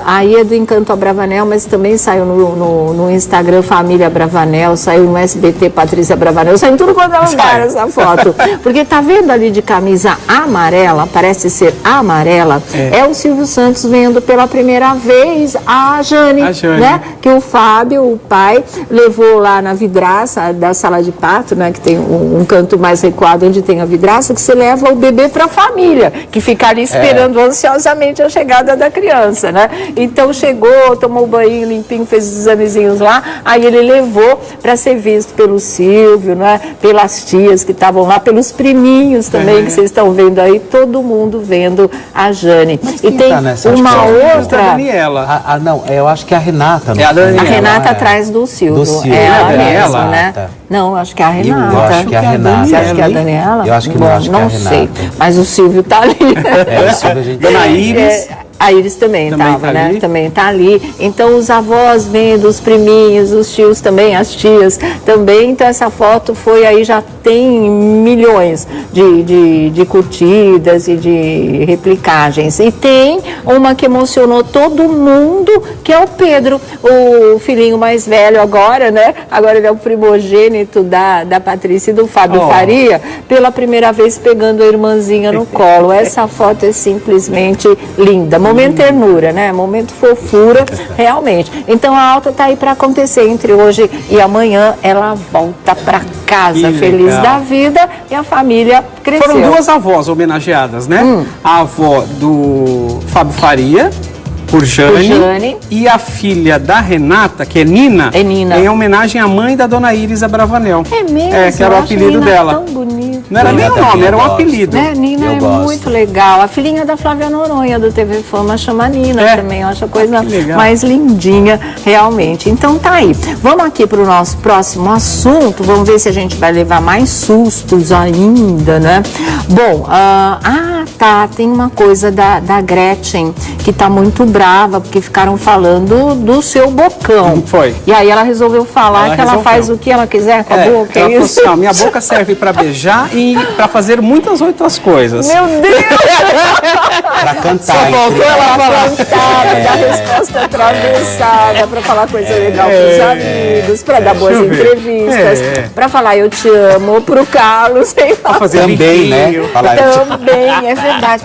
Aí é do Encanto Abravanel, mas também saiu no Instagram Família Abravanel, saiu no SBT Patrícia Abravanel, saiu em tudo quanto é lugar essa foto. Porque tá vendo ali de camisa amarela, parece ser amarela, é o Silvio Santos vendo pela primeira vez a Jane, né? Que o Fábio, o pai, levou lá na vidraça da sala de parto, né? Que tem um canto mais recuado onde tem a vidraça, que você leva o bebê para a família, que fica ali esperando ansiosamente a chegada da criança, né? Então chegou, tomou banho limpinho, fez os examezinhos lá, aí ele levou para ser visto pelo Silvio, né? Pelas tias que estavam lá, pelos priminhos também, que vocês estão vendo aí, todo mundo vendo a Jane. E tem uma outra... A Daniela. Não, eu acho que é a Renata. É a Daniela. A Renata atrás do Silvio. É a Daniela, né? Não, acho que é a Renata. Eu acho que é a Renata. Você acha que é a Daniela? Eu acho que não, acho que é a Renata. Não sei, mas o Silvio tá ali. O Silvio a gente... Dona Iris. A Iris também estava, né? Ali. Também está ali. Então, os avós vendo, os priminhos, os tios também, as tias também. Então, essa foto foi aí, já tem milhões de curtidas e de replicagens. E tem uma que emocionou todo mundo, que é o Pedro, o filhinho mais velho agora, né? Agora ele é o primogênito da Patrícia e do Fábio Faria, pela primeira vez pegando a irmãzinha no colo. Essa foto é simplesmente linda. momento ternura, né? Momento fofura, realmente. Então a alta tá aí para acontecer entre hoje e amanhã. Ela volta para casa feliz da vida e a família cresceu. Foram duas avós homenageadas, né? A avó do Fábio Faria, por Jane, e a filha da Renata, que é Nina, em homenagem à mãe da dona Iris Abravanel. É mesmo? Que era o apelido dela. Tão bonito. Não era nem o nome, era um apelido. Nina é muito legal. A filhinha da Flávia Noronha, do TV Fama, chama Nina também. Eu acho a coisa mais lindinha, realmente. Então tá aí. Vamos aqui para o nosso próximo assunto. Vamos ver se a gente vai levar mais sustos ainda, né? Bom, tem uma coisa da Gretchen, que tá muito brava, porque ficaram falando do seu bocão. Foi. E aí ela resolveu falar que ela faz o que ela quiser com a boca. Ela falou assim, minha boca serve para beijar e para fazer muitas outras coisas. Meu Deus! Para cantar. Só faltou ela falar. Dar resposta atravessada, para falar coisa legal pros amigos, para dar boas entrevistas, para falar eu te amo pro Carlos, sei lá. Fazer também, né? Também, é verdade.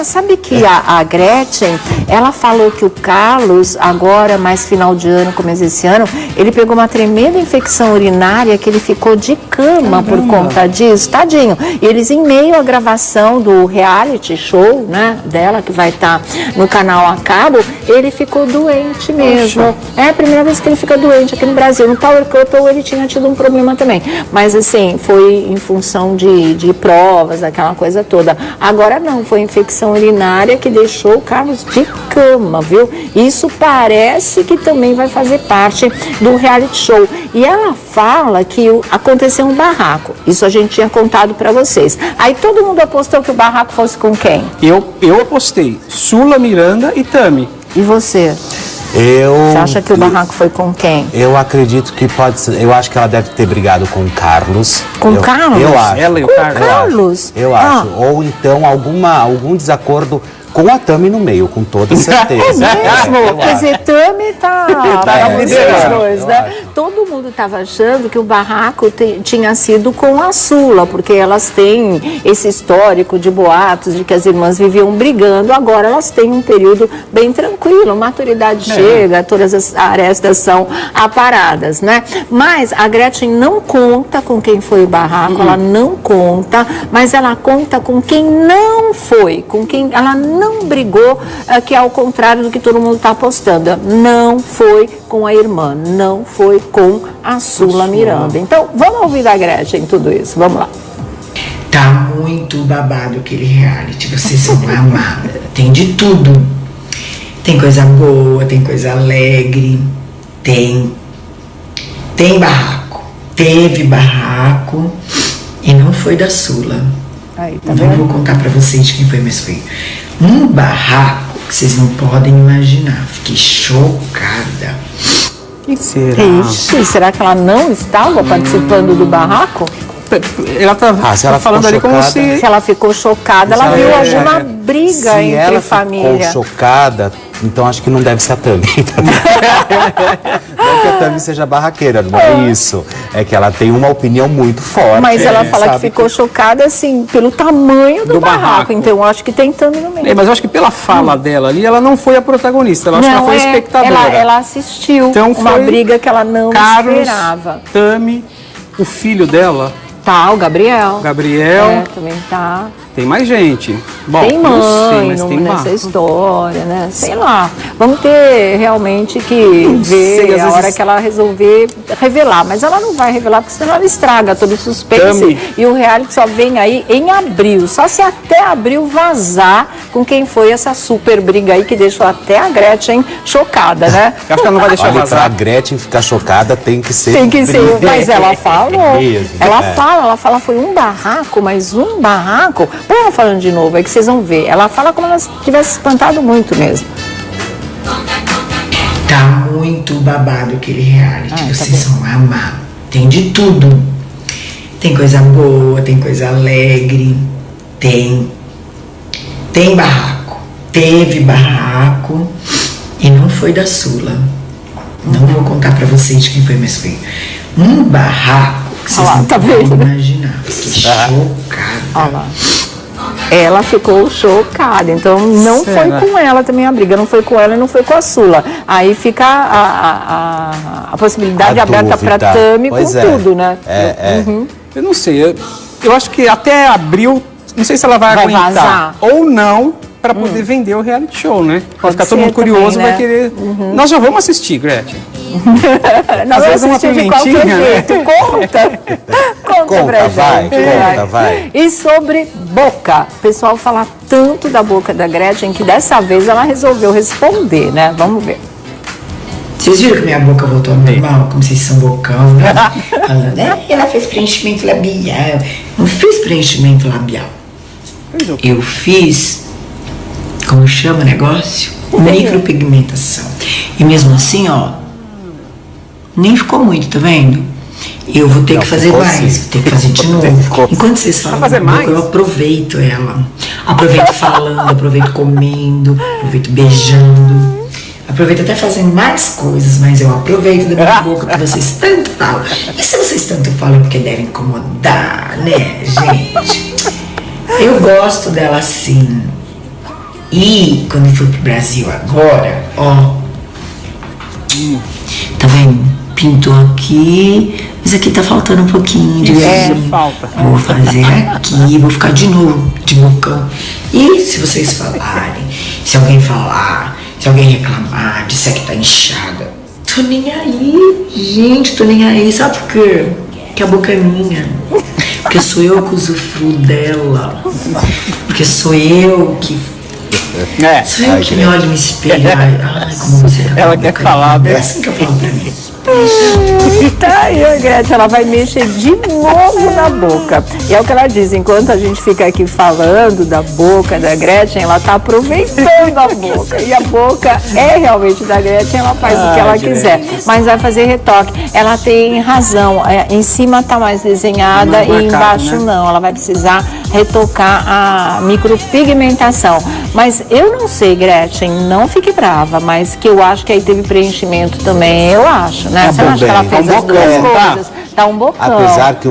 Sabe que a Gretchen, ela falou que o Carlos, agora, mais final de ano, começo desse ano, ele pegou uma tremenda infecção urinária que ele ficou de cama por conta disso, tadinho. E eles, em meio à gravação do reality show, né, dela, que vai estar no canal a cabo, ele ficou doente mesmo. É a primeira vez que ele fica doente aqui no Brasil. No Power Couple ele tinha tido um problema também. Mas assim, foi em função de provas, aquela coisa toda. Agora não, foi infecção urinária que deixou o Carlos de cama, viu? Isso parece que também vai fazer parte do reality show. E ela fala que aconteceu um barraco. Isso a gente tinha contado pra vocês. Aí todo mundo apostou que o barraco fosse com quem? Eu apostei. Sula, Miranda e Tami. E você? Você acha que o barraco foi com quem? Eu acredito que pode ser. Eu acho que ela deve ter brigado com o Carlos. Com o Carlos? Eu acho. Ela e o Carlos? Eu acho. Ou então algum desacordo com a Tami no meio, com toda certeza. É mesmo? Quer dizer, Tami tá vocês dois, né? Acho. Todo mundo estava achando que o barraco tinha sido com a Sula, porque elas têm esse histórico de boatos, de que as irmãs viviam brigando. Agora elas têm um período bem tranquilo, maturidade chega, todas as arestas são aparadas, né? Mas a Gretchen não conta com quem foi o barraco, ela não conta, mas ela conta com quem não foi, com quem ela não brigou, que é ao contrário do que todo mundo está apostando. Não foi com a irmã, não foi com a Sula Miranda. Então, vamos ouvir da Gretchen tudo isso. Vamos lá. Tá muito babado aquele reality, vocês vão amar. Tem de tudo. Tem coisa boa, tem coisa alegre, tem barraco. Teve barraco e não foi da Sula. Aí, tá não vou contar pra vocês quem foi, mas foi um barraco que vocês não podem imaginar. Fiquei chocada. Será? Ixi, será que ela não estava participando do barraco? Ela tá falando ali como se ela ficou chocada, ela viu alguma briga entre família. Se ela ficou chocada, então acho que não deve ser a Tami. Não que a Tami seja barraqueira, não é isso. É que ela tem uma opinião muito forte. Mas ela fala que ficou chocada, assim, pelo tamanho do barraco. Então eu acho que tem Tami no meio. Mas eu acho que pela fala dela ali, ela não foi a protagonista. Ela acho que ela foi espectadora. Ela assistiu então, uma briga que ela não esperava. Tami, o filho dela. Tá, o Gabriel. Também tá. Tem mais gente. Bom, tem mãe não sei, mas nessa história, né? Sei lá. Vamos ter realmente que ver a hora que ela resolver revelar. Mas ela não vai revelar, porque senão ela estraga todo o suspense. E o reality só vem aí em abril. Só se até abril vazar com quem foi essa super briga aí que deixou até a Gretchen chocada, né? Eu acho que ela não vai deixar vazar. Pra Gretchen ficar chocada tem que ser. Tem que ser. Mas ela falou. Ela fala, foi um barraco, mas um barraco. Põe ela falando de novo, é que vocês vão ver. Ela fala como ela tivesse espantado muito mesmo. Tá muito babado aquele reality, vocês vão amar. Tem de tudo. Tem coisa boa, tem coisa alegre, tem barraco. Teve barraco e não foi da Sula. Não vou contar pra vocês quem foi, mas foi um barraco que vocês não podem imaginar. Fiquei chocada. Olha lá. Ela ficou chocada, então não foi com ela também a briga, não foi com ela e não foi com a Sula. Aí fica a possibilidade aberta para Tami com tudo, né? Eu não sei, eu acho que até abril, não sei se ela vai aguentar vazar ou não, para poder vender o reality show, né? Vai ficar todo mundo curioso, também, né? Vai querer... Nós já vamos assistir, Gretchen. Nós vamos assistir de qualquer jeito. Conta pra gente. Vai. E sobre boca. O pessoal fala tanto da boca da Gretchen que dessa vez ela resolveu responder, né? Vamos ver. Vocês viram que minha boca voltou ao normal? Como vocês são bocão, né? Falando, ela fez preenchimento labial. Não fiz preenchimento labial. Eu fiz... Como chama o negócio? Micropigmentação. E mesmo assim, ó, nem ficou muito, tá vendo? Eu vou ter que fazer mais, vou ter que fazer de novo. Enquanto vocês falam da boca, eu aproveito ela. Aproveito falando, aproveito comendo, aproveito beijando. Aproveito até fazendo mais coisas, mas eu aproveito da minha boca que vocês tanto falam. E se vocês tanto falam, porque devem incomodar, né, gente? Eu gosto dela assim. E quando eu fui pro Brasil agora, ó, tá vendo? Pintou aqui, mas aqui tá faltando um pouquinho de falta. Vou fazer aqui, vou ficar de novo de bocão. E se vocês falarem, se alguém falar, se alguém reclamar, disser que tá inchada, tô nem aí, gente, tô nem aí. Sabe por quê? Porque a boca é minha. Porque sou eu que usufruo dela. Porque sou eu que... Sou eu que me olho no espelho. Ai, como você tá. Ela quer falar, é assim que eu falo pra mim. Tá aí, a Gretchen, ela vai mexer de novo na boca. E é o que ela diz, enquanto a gente fica aqui falando da boca da Gretchen, ela tá aproveitando a boca. E a boca é realmente da Gretchen, ela faz o que ela quiser. Mas vai fazer retoque. Ela tem razão, em cima tá mais desenhada e embaixo não. Ela vai precisar retocar a micropigmentação. Mas eu não sei, Gretchen, não fique brava, mas que eu acho que aí teve preenchimento também, eu acho. Né? Você não acha que ela fez as duas coisas? Tá um bocão. Apesar que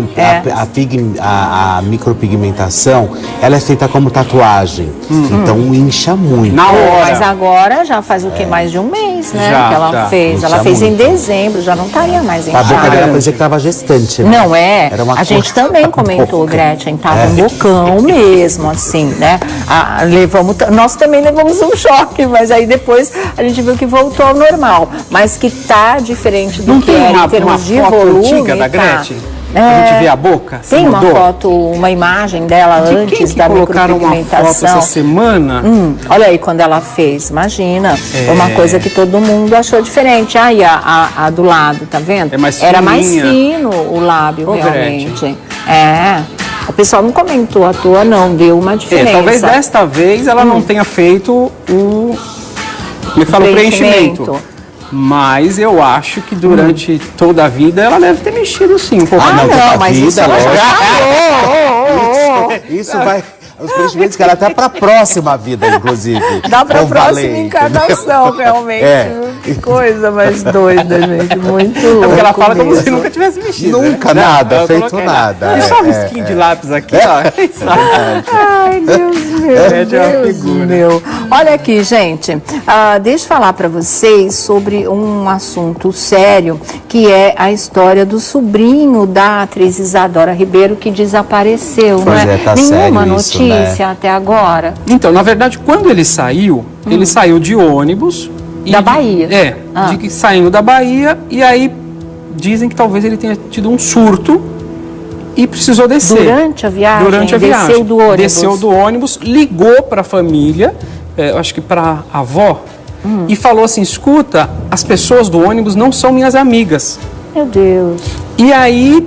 a micropigmentação, ela é feita como tatuagem. Então incha muito. Na hora. Mas agora já faz o que? Mais de um mês, né? Já, que ela fez. Ela fez em dezembro, já não estaria mais inchada. A boca dela parecia que estava gestante. Né? Não é? Era uma gente também comentou, Gretchen, tava um bocão mesmo, assim, né? Nós também levamos um choque, mas aí depois a gente viu que voltou ao normal. Mas que tá diferente do que era em termos de volume. Da Gretchen? A gente vê a boca? Tem uma foto, uma imagem dela antes da micropigmentação. Uma foto essa semana? Olha aí quando ela fez, imagina. Uma coisa que todo mundo achou diferente. Aí a do lado, tá vendo? Era mais fino o lábio, realmente. O pessoal não comentou à toa, não, deu uma diferença. Talvez desta vez ela não tenha feito o preenchimento. Mas eu acho que durante toda a vida ela deve ter mexido sim um pouco. Não, mas isso ela já Isso vai... Os preenchimentos que ela até para a próxima vida, inclusive. Dá para a próxima encarnação, realmente. Que coisa mais doida, gente. Muito louco. Porque ela fala como se nunca tivesse mexido. Nunca, né? nada, feito nada. E só um risquinho de lápis aqui, ó. Ai, Deus meu. Deus meu. Olha aqui, gente. Deixa eu falar para vocês sobre um assunto sério, que é a história do sobrinho da atriz Isadora Ribeiro, que desapareceu, pois né? Tá Nenhuma notícia até agora. Então, na verdade, quando ele saiu de ônibus. Da Bahia? Saindo da Bahia, e aí dizem que talvez ele tenha tido um surto e precisou descer. Durante a viagem? Durante a viagem. Desceu do ônibus? Desceu do ônibus, ligou para a família, acho que para a avó, e falou assim, escuta, as pessoas do ônibus não são minhas amigas. Meu Deus. E aí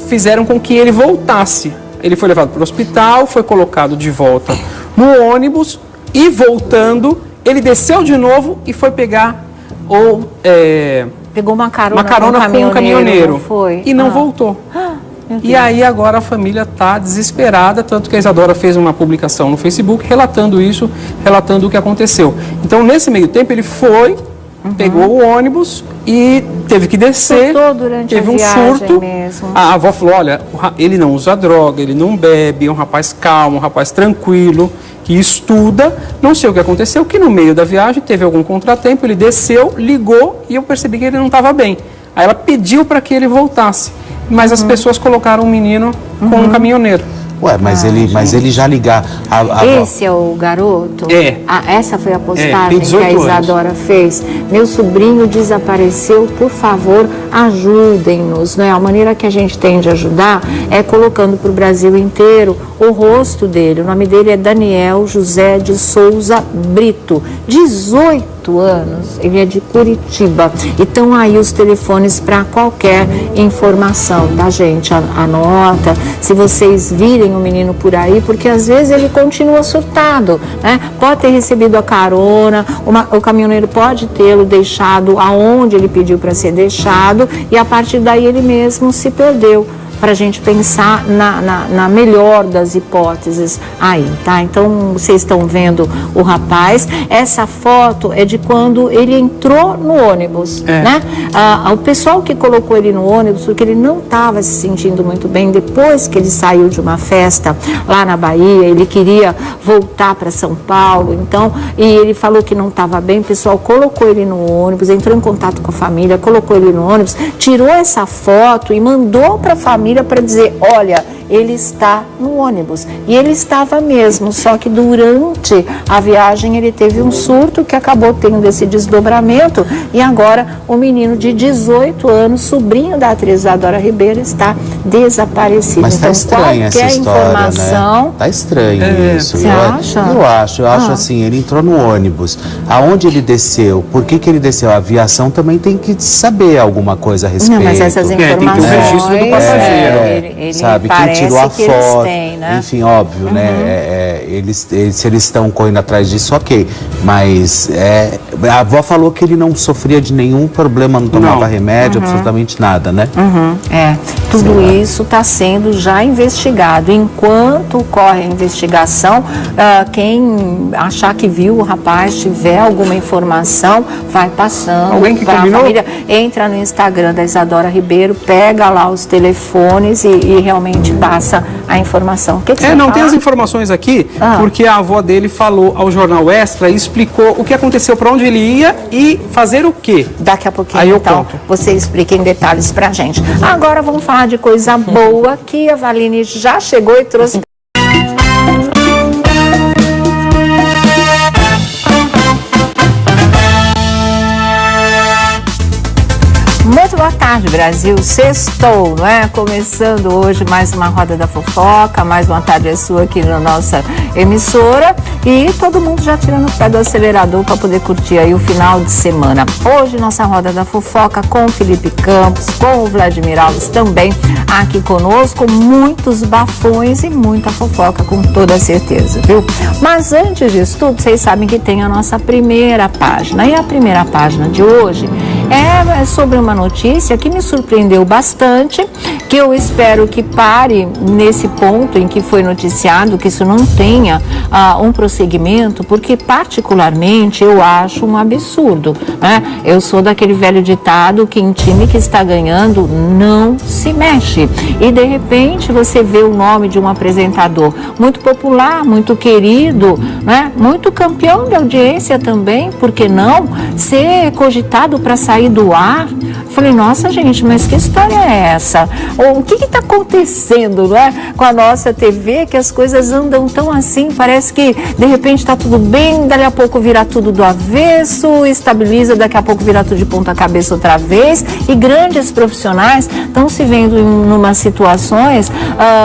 fizeram com que ele voltasse. Ele foi levado para o hospital, foi colocado de volta no ônibus e voltando, ele desceu de novo e foi pegar pegou uma carona com um caminhoneiro. Não foi? E não voltou. E aí agora a família está desesperada, tanto que a Isadora fez uma publicação no Facebook relatando isso, relatando o que aconteceu. Então nesse meio tempo ele foi pegou o ônibus e teve que descer. Surtou durante teve a um viagem surto. mesmo. A avó falou, olha, ele não usa droga, ele não bebe, é um rapaz calmo, um rapaz tranquilo, que estuda. Não sei o que aconteceu, que no meio da viagem teve algum contratempo, ele desceu, ligou e eu percebi que ele não estava bem. Aí ela pediu para que ele voltasse, mas as pessoas colocaram o menino com um caminhoneiro. Ué, mas ele já ligar... Esse é o garoto? É. Essa foi a postagem tem que 18 a Isadora fez. Meu sobrinho desapareceu, por favor, ajudem-nos. Né? A maneira que a gente tem de ajudar é colocando para o Brasil inteiro o rosto dele. O nome dele é Daniel José de Souza Brito, 18 anos, ele é de Curitiba. E estão aí os telefones para qualquer informação, tá, gente? Anota, se vocês virem o menino por aí, porque às vezes ele continua surtado, né? Pode ter recebido a carona, o caminhoneiro pode tê-lo deixado aonde ele pediu para ser deixado e a partir daí ele mesmo se perdeu. Para a gente pensar na melhor das hipóteses aí, tá? Então, vocês estão vendo o rapaz. Essa foto é de quando ele entrou no ônibus, né? O pessoal que colocou ele no ônibus, porque ele não estava se sentindo muito bem depois que ele saiu de uma festa lá na Bahia, ele queria voltar para São Paulo, então, e ele falou que não estava bem, o pessoal colocou ele no ônibus, entrou em contato com a família, colocou ele no ônibus, tirou essa foto e mandou para a família para dizer, olha, ele está no ônibus. E ele estava mesmo, só que durante a viagem ele teve um surto que acabou tendo esse desdobramento e agora o menino de 18 anos, sobrinho da atriz Isadora Ribeiro, está desaparecido. Mas tá então, estranha essa história, informação... né? Tá estranho isso. Você acha? Eu acho assim, ele entrou no ônibus, aonde ele desceu, por que ele desceu? A aviação também tem que saber alguma coisa a respeito. Não, mas essas informações... tem que ter o registro do passageiro. Ele sabe, quem tirou a foto, têm, né? enfim, óbvio, né? Se eles estão correndo atrás disso, ok. Mas a avó falou que ele não sofria de nenhum problema, não tomava remédio, absolutamente nada, né? Tudo isso está sendo já investigado. Enquanto ocorre a investigação, quem achar que viu o rapaz, tiver alguma informação, vai passando para a família. Entra no Instagram da Isadora Ribeiro, pega lá os telefones e realmente passa a informação. O que você não fala? tem as informações aqui, porque a avó dele falou ao Jornal Extra e explicou o que aconteceu, para onde ele ia e fazer o quê. Daqui a pouquinho, aí então, você explica em detalhes pra gente. Agora vamos falar de coisa boa, que a Valine já chegou e trouxe... Muito boa tarde, Brasil. Sextou, não é? Começando hoje mais uma Roda da Fofoca, mais uma tarde sua aqui na nossa emissora e todo mundo já tirando o pé do acelerador para poder curtir aí o final de semana. Hoje nossa Roda da Fofoca com o Felipe Campos, com o Vladimir Alves também aqui conosco, muitos bafões e muita fofoca com toda certeza, viu? Mas antes disso tudo, vocês sabem que tem a nossa primeira página e a primeira página de hoje é sobre uma notícia que me surpreendeu bastante, que eu espero que pare nesse ponto em que foi noticiado, que isso não tenha um prosseguimento, porque particularmente eu acho um absurdo, né? Eu sou daquele velho ditado que em time que está ganhando não se mexe. E de repente você vê o nome de um apresentador muito popular, muito querido, né? Muito campeão de audiência também, por que não ser cogitado para sair do ar? Falei, nossa gente, mas que história é essa? Ou o que está acontecendo, não é? Com a nossa TV, que as coisas andam tão assim, parece que de repente está tudo bem, daqui a pouco vira tudo do avesso, estabiliza, daqui a pouco vira tudo de ponta cabeça outra vez, e grandes profissionais estão se vendo em umas situações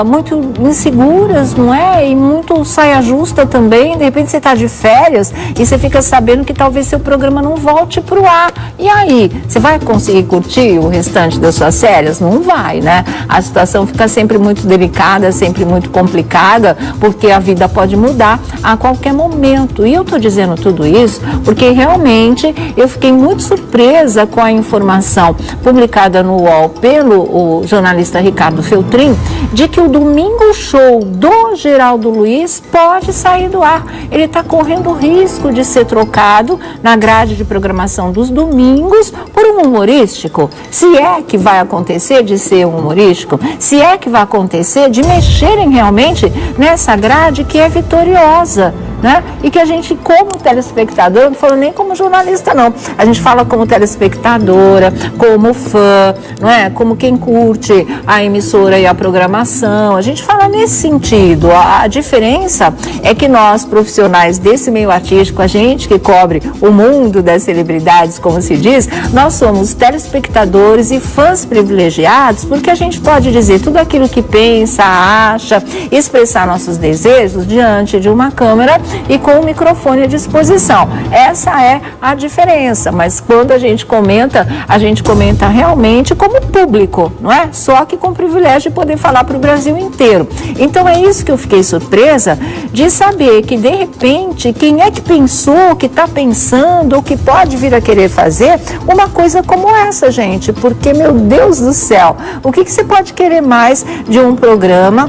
muito inseguras, não é? E muito saia justa também, de repente você está de férias e você fica sabendo que talvez seu programa não volte para o ar. E aí, você vai conseguir curtir o restante das suas férias? Não vai, né? A situação fica sempre muito delicada, sempre muito complicada, porque a vida pode mudar a qualquer momento. E eu tô dizendo tudo isso porque realmente eu fiquei muito surpresa com a informação publicada no UOL pelo jornalista Ricardo Feltrin, de que o Domingo Show do Geraldo Luiz pode sair do ar. Ele está correndo o risco de ser trocado na grade de programação dos domingos por um humorístico. Se é que vai acontecer de ser um humorístico, se é que vai acontecer de mexerem realmente nessa grade que é vitoriosa, né? E que a gente, como telespectador, não falo nem como jornalista não, a gente fala como telespectadora, como fã, não é? Como quem curte a emissora e a programação, a gente fala nesse sentido. A diferença é que nós, profissionais desse meio artístico, a gente que cobre o mundo das celebridades, como se diz, nós somos telespectadores e fãs privilegiados, porque a gente pode dizer tudo aquilo que pensa, acha, expressar nossos desejos diante de uma câmera e com o microfone à disposição. Essa é a diferença, mas quando a gente comenta realmente como público, não é? Só que com o privilégio de poder falar para o Brasil inteiro. Então é isso que eu fiquei surpresa de saber que, de repente, quem é que pensou, que está pensando ou que pode vir a querer fazer uma coisa como essa, gente? Porque, meu Deus do céu, o que você pode querer mais de um programa,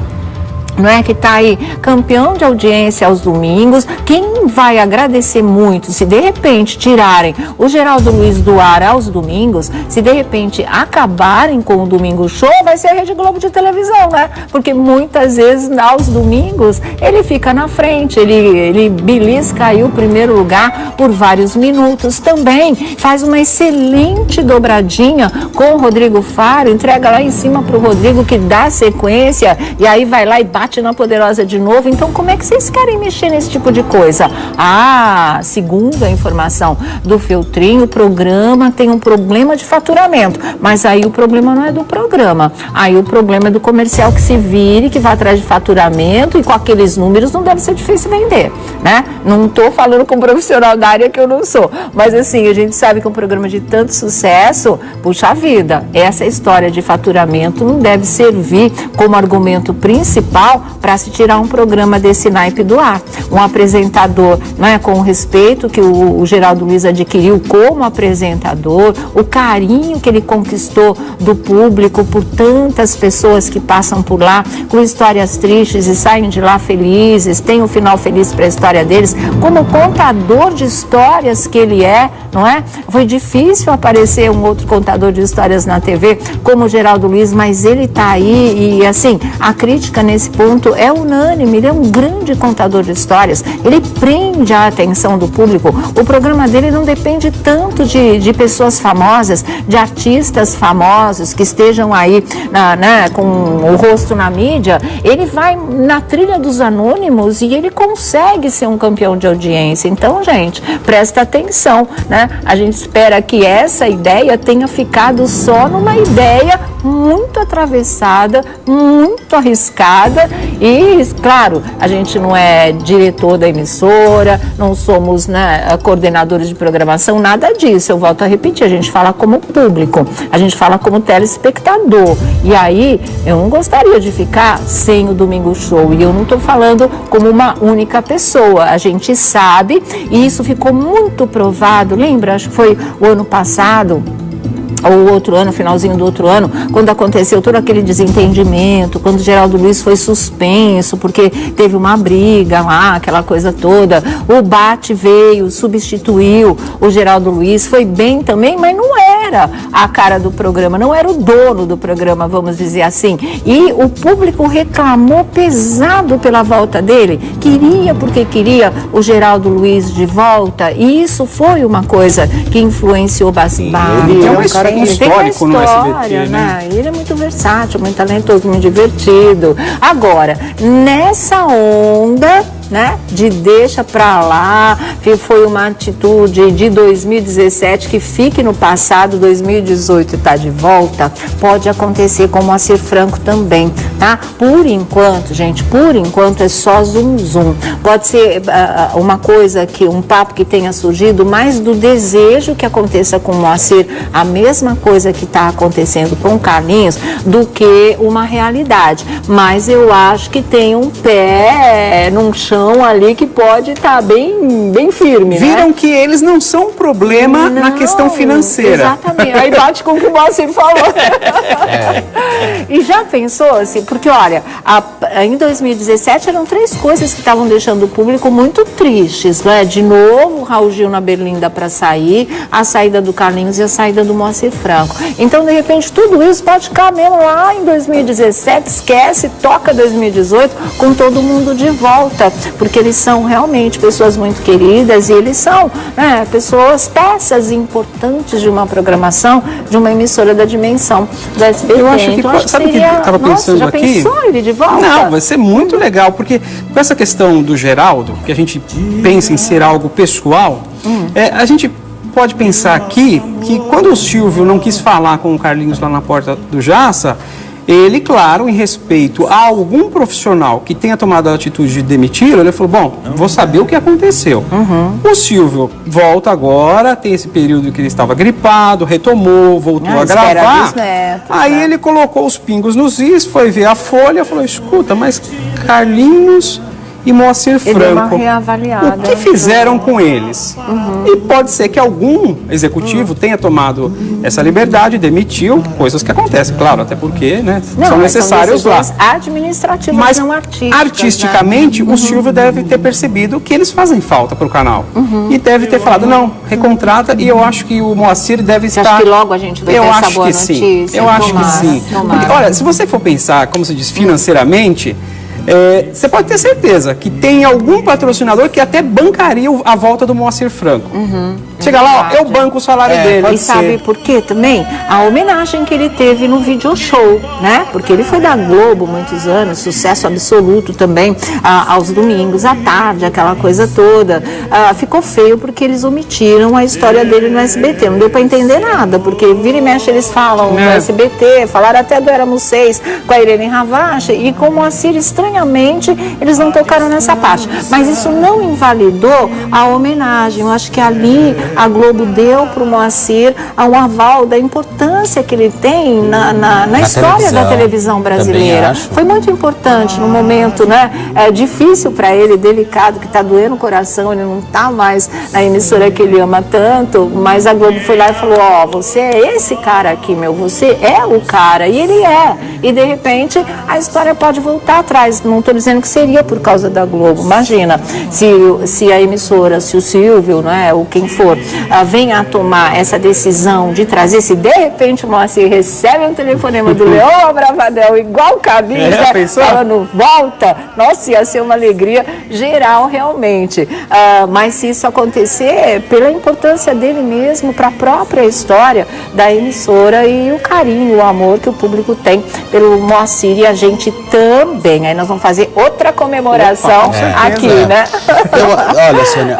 não é, que está aí campeão de audiência aos domingos? Quem vai agradecer muito se de repente tirarem o Geraldo Luiz do ar aos domingos, se de repente acabarem com o Domingo Show, vai ser a Rede Globo de televisão, né? Porque muitas vezes aos domingos ele fica na frente, ele belisca aí o primeiro lugar por vários minutos. Também faz uma excelente dobradinha com o Rodrigo Faro, entrega lá em cima para o Rodrigo, que dá sequência, e aí vai lá e bate na Poderosa de novo. Então, como é que vocês querem mexer nesse tipo de coisa? Segundo a informação do Feltrin, o programa tem um problema de faturamento, mas aí o problema não é do programa, aí o problema é do comercial que se vire, que vai atrás de faturamento, e com aqueles números não deve ser difícil vender, né? Não estou falando com um profissional da área que eu não sou, mas assim, a gente sabe que um programa de tanto sucesso, puxa vida, essa história de faturamento não deve servir como argumento principal para se tirar um programa desse naipe do ar. Um apresentador, né, com o respeito que o Geraldo Luiz adquiriu como apresentador, o carinho que ele conquistou do público por tantas pessoas que passam por lá com histórias tristes e saem de lá felizes, tem um final feliz para a história deles, como contador de histórias que ele é, não é? Foi difícil aparecer um outro contador de histórias na TV como o Geraldo Luiz, mas ele está aí e, assim, a crítica nesse ponto é unânime. Ele é um grande contador de histórias, ele prende a atenção do público. O programa dele não depende tanto de pessoas famosas, de artistas famosos que estejam aí com o rosto na mídia. Ele vai na trilha dos anônimos e ele consegue ser um campeão de audiência. Então, gente, presta atenção, né? A gente espera que essa ideia tenha ficado só numa ideia muito atravessada, muito arriscada e, claro, a gente não é diretor da emissora, não somos, né, coordenadores de programação, nada disso. Eu volto a repetir, a gente fala como público, a gente fala como telespectador. E aí, eu não gostaria de ficar sem o Domingo Show, e eu não estou falando como uma única pessoa. A gente sabe, e isso ficou muito provado, lembra? Acho que foi o ano passado, ou outro ano, finalzinho do outro ano, quando aconteceu todo aquele desentendimento, quando o Geraldo Luiz foi suspenso, porque teve uma briga lá, aquela coisa toda, o Bate veio, substituiu o Geraldo Luiz, foi bem também, mas não era a cara do programa, não era o dono do programa, vamos dizer assim, e o público reclamou pesado pela volta dele, queria porque queria o Geraldo Luiz de volta, e isso foi uma coisa que influenciou bastante. Ele é um cara histórico no SBT, né? Ele é muito versátil, muito talentoso, muito divertido. Agora, nessa onda né, de deixa pra lá, que foi uma atitude de 2017 que fique no passado, 2018 está de volta, pode acontecer com o Moacir Franco também, tá? Por enquanto, gente, por enquanto é só zum zum. Pode ser uma coisa que, um papo que tenha surgido, mais do desejo que aconteça com o Moacir, a mesma coisa que está acontecendo com o Carlinhos, do que uma realidade. Mas eu acho que tem um pé num chão ali que pode estar bem firme, Viram, né? que eles não são um problema na questão financeira. Exatamente. Aí bate com o que o Moacir falou. E já pensou assim, porque olha, em 2017 eram 3 coisas que estavam deixando o público muito tristes, né? De novo, o Raul Gil na Berlinda para sair, a saída do Carlinhos e a saída do Moacir Franco. Então, de repente, tudo isso pode ficar mesmo lá em 2017, esquece, toca 2018 com todo mundo de volta, porque eles são realmente pessoas muito queridas e eles são, né, pessoas, peças importantes de uma programação, de uma emissora da dimensão do SBT. Eu acho que, então, sabe o que eu estava pensando já aqui? Pensou ele de volta? Não, vai ser muito legal, porque com essa questão do Geraldo, que a gente pensa em ser algo pessoal, a gente pode pensar aqui que quando o Silvio não quis falar com o Carlinhos lá na porta do Jaça, ele, claro, em respeito a algum profissional que tenha tomado a atitude de demitir, ele falou, bom, vou saber o que aconteceu. O Silvio volta agora, tem esse período que ele estava gripado, retomou, voltou a gravar. Aí ele colocou os pingos nos is, foi ver a folha, falou, escuta, mas Carlinhos e Moacir Franco, o que fizeram com eles? E pode ser que algum executivo tenha tomado essa liberdade, demitiu, coisas que acontecem, claro, até porque, né, são necessários lá. Administrativas, mas não artísticas, artisticamente, né? o Silvio deve ter percebido que eles fazem falta para o canal. E deve ter falado, não, recontrata, e eu acho que o Moacir deve estar... Acho que logo a gente vai ter essa boa notícia? Eu acho que sim. Porque, olha, se você for pensar, como se diz, financeiramente... você pode ter certeza que tem algum patrocinador que até bancaria a volta do Moacir Franco. Chega lá, ó, eu banco o salário dele. E sabe por quê também? A homenagem que ele teve no video show, né? Porque ele foi da Globo muitos anos, sucesso absoluto também, aos domingos, à tarde, aquela coisa toda. Ficou feio porque eles omitiram a história dele no SBT. Não deu pra entender nada, porque vira e mexe eles falam no SBT, falaram até do Éramos 6 com a Irene Ravache, e com o Moacir, estranhamente, eles não tocaram nessa parte. Mas isso não invalidou a homenagem. Eu acho que ali a Globo deu para o Moacir um aval da importância que ele tem na história da televisão brasileira. Foi muito importante no momento, né, difícil para ele, delicado, que está doendo o coração, ele não está mais na emissora que ele ama tanto, mas a Globo foi lá e falou, ó, você é esse cara aqui, meu, você é o cara, e ele é. E de repente a história pode voltar atrás. Não estou dizendo que seria por causa da Globo. Imagina, se a emissora, se o Silvio, né, ou quem for, venha a tomar essa decisão de trazer, se de repente o Moacir recebe um telefonema do Leão Bravadel, igual Camisa, falando volta, nossa, ia ser uma alegria geral realmente. Mas se isso acontecer, pela importância dele mesmo para a própria história da emissora e o carinho, o amor que o público tem pelo Moacir, e a gente também. Aí nós vamos fazer outra comemoração aqui, né? Olha, Sônia,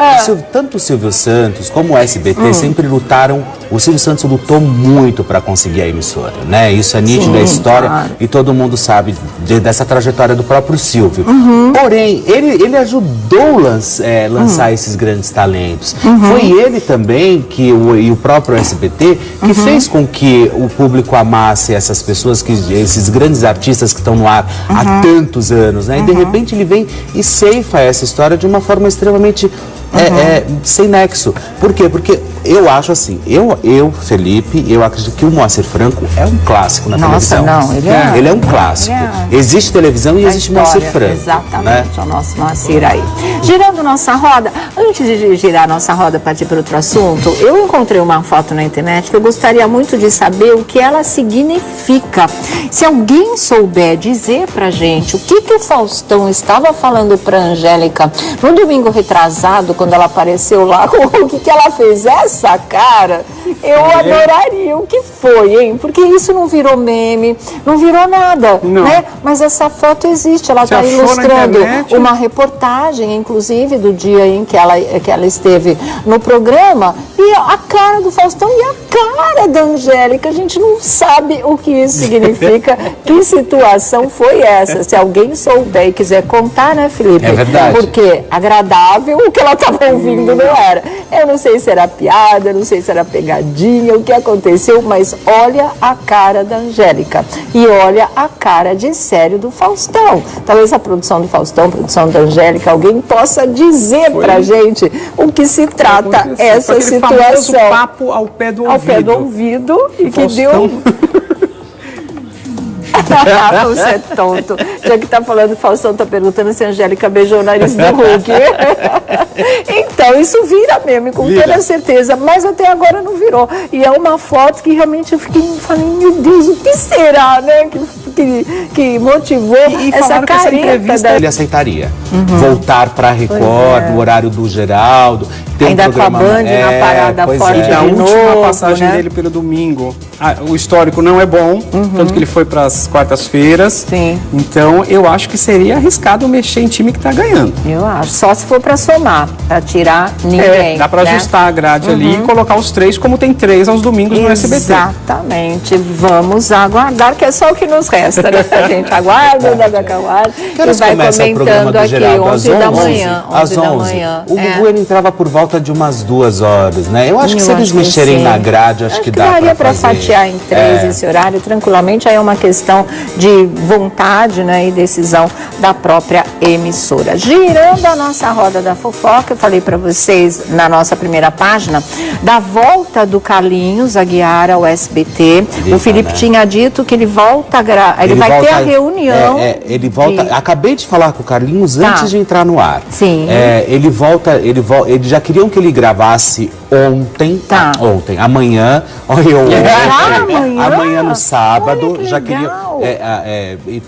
tanto o Silvio Santos como o SBT sempre lutaram. O Silvio Santos lutou muito para conseguir a emissora, né? Isso é nítido da história, e todo mundo sabe dessa trajetória do próprio Silvio. Porém, ele ajudou lançar esses grandes talentos. Foi ele também e o próprio SBT que fez com que o público amasse essas pessoas, esses grandes artistas que estão no ar há tantos anos, né? E de repente ele vem e ceifa essa história de uma forma extremamente sem nexo. Por quê? Porque eu acho assim, Felipe, eu acredito que o Moacir Franco é um clássico na televisão. Não, ele é um clássico. Existe televisão e existe Moacir Franco. Exatamente, né? o nosso Moacir aí. Girando nossa roda, antes de girar nossa roda para partir para outro assunto, eu encontrei uma foto na internet que eu gostaria muito de saber o que ela significa. Se alguém souber dizer pra gente o que o Faustão estava falando pra Angélica no domingo retrasado, quando ela apareceu lá, o que ela fez essa cara, Eu adoraria. O que foi, hein? Porque isso não virou meme, não virou nada, né? Mas essa foto existe, ela está ilustrando uma reportagem, inclusive, do dia em que ela esteve no programa, e a cara do Faustão e a cara da Angélica, a gente não sabe o que isso significa, que situação foi essa. Se alguém souber e quiser contar, né, Felipe? É verdade. Porque agradável o que ela estava ouvindo não era. Eu não sei se era piada, não sei se era pegadinha, o que aconteceu, mas olha a cara da Angélica e olha a cara de sério do Faustão. Talvez a produção do Faustão, a produção da Angélica, alguém possa dizer pra gente o que se trata essa situação. Papo ao pé do ouvido. Ao pé do ouvido e que Faustão. deu... Você é tonto. Já que tá falando que o Faustão tá perguntando se a Angélica beijou o nariz do Hulk. Então, isso vira meme, com toda certeza. Mas até agora não virou. E é uma foto que realmente eu falei, meu Deus, o que será, né? Que motivou essa careta. Ele aceitaria voltar pra Record, no horário do Geraldo. Ainda com a Band na parada forte de a novo, última passagem né? dele pelo domingo, o histórico não é bom, tanto que ele foi para as quartas-feiras. Sim. Então eu acho que seria arriscado mexer em time que está ganhando. Eu acho. Só se for para somar, para tirar ninguém. Dá para ajustar a grade ali e colocar os 3, como tem 3 aos domingos no SBT. Exatamente. Vamos aguardar, que é só o que nos resta, né? A gente aguarda, aguarda. E vai comentando aqui, 11 da manhã. Às 11. O Gugu ele entrava por volta de umas 2 horas, né? Eu acho que se eles mexerem na grade, acho que dá daria para fazer. fatiar em 3 esse horário tranquilamente. Aí é uma questão de vontade, né, e decisão da própria emissora. Girando a nossa roda da fofoca, eu falei para vocês na nossa primeira página da volta do Carlinhos Aguiar ao SBT. O Felipe tinha dito que ele volta ele vai ter a reunião. Ele volta. Acabei de falar com o Carlinhos antes de entrar no ar. Sim. Ele volta. Ele já queriam que ele gravasse ontem. Ontem. Amanhã. Amanhã no sábado. Olha, já queriam.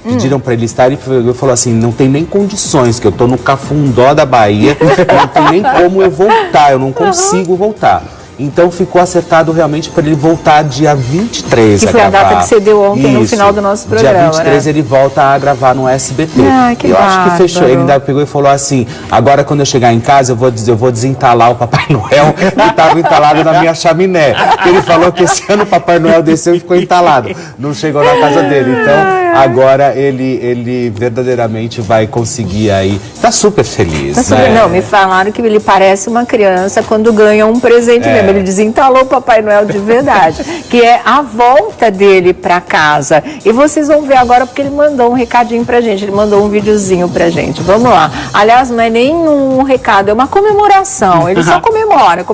Pediram para ele estar e ele falou assim: não tem nem condições, que eu tô no Cafundó da Bahia, não tem nem como eu voltar, eu não consigo voltar. Então ficou acertado realmente para ele voltar dia 23 que a foi gravar. a data que você deu ontem no final do nosso programa. Dia 23 né? ele volta a gravar no SBT. Que eu acho que fechou. Ele ainda pegou e falou assim: agora quando eu chegar em casa eu vou desentalar o Papai Noel que estava entalado na minha chaminé. Ele falou que esse ano o Papai Noel desceu e ficou entalado. Não chegou na casa dele. Então agora ele verdadeiramente vai conseguir aí. Tá super feliz. Né? Não, me falaram que ele parece uma criança quando ganha um presente mesmo. Ele desentalou o Papai Noel de verdade, que é a volta dele para casa. E vocês vão ver agora porque ele mandou um recadinho pra gente, ele mandou um videozinho pra gente. Vamos lá. Aliás, não é nem um recado, é uma comemoração. Ele só comemora.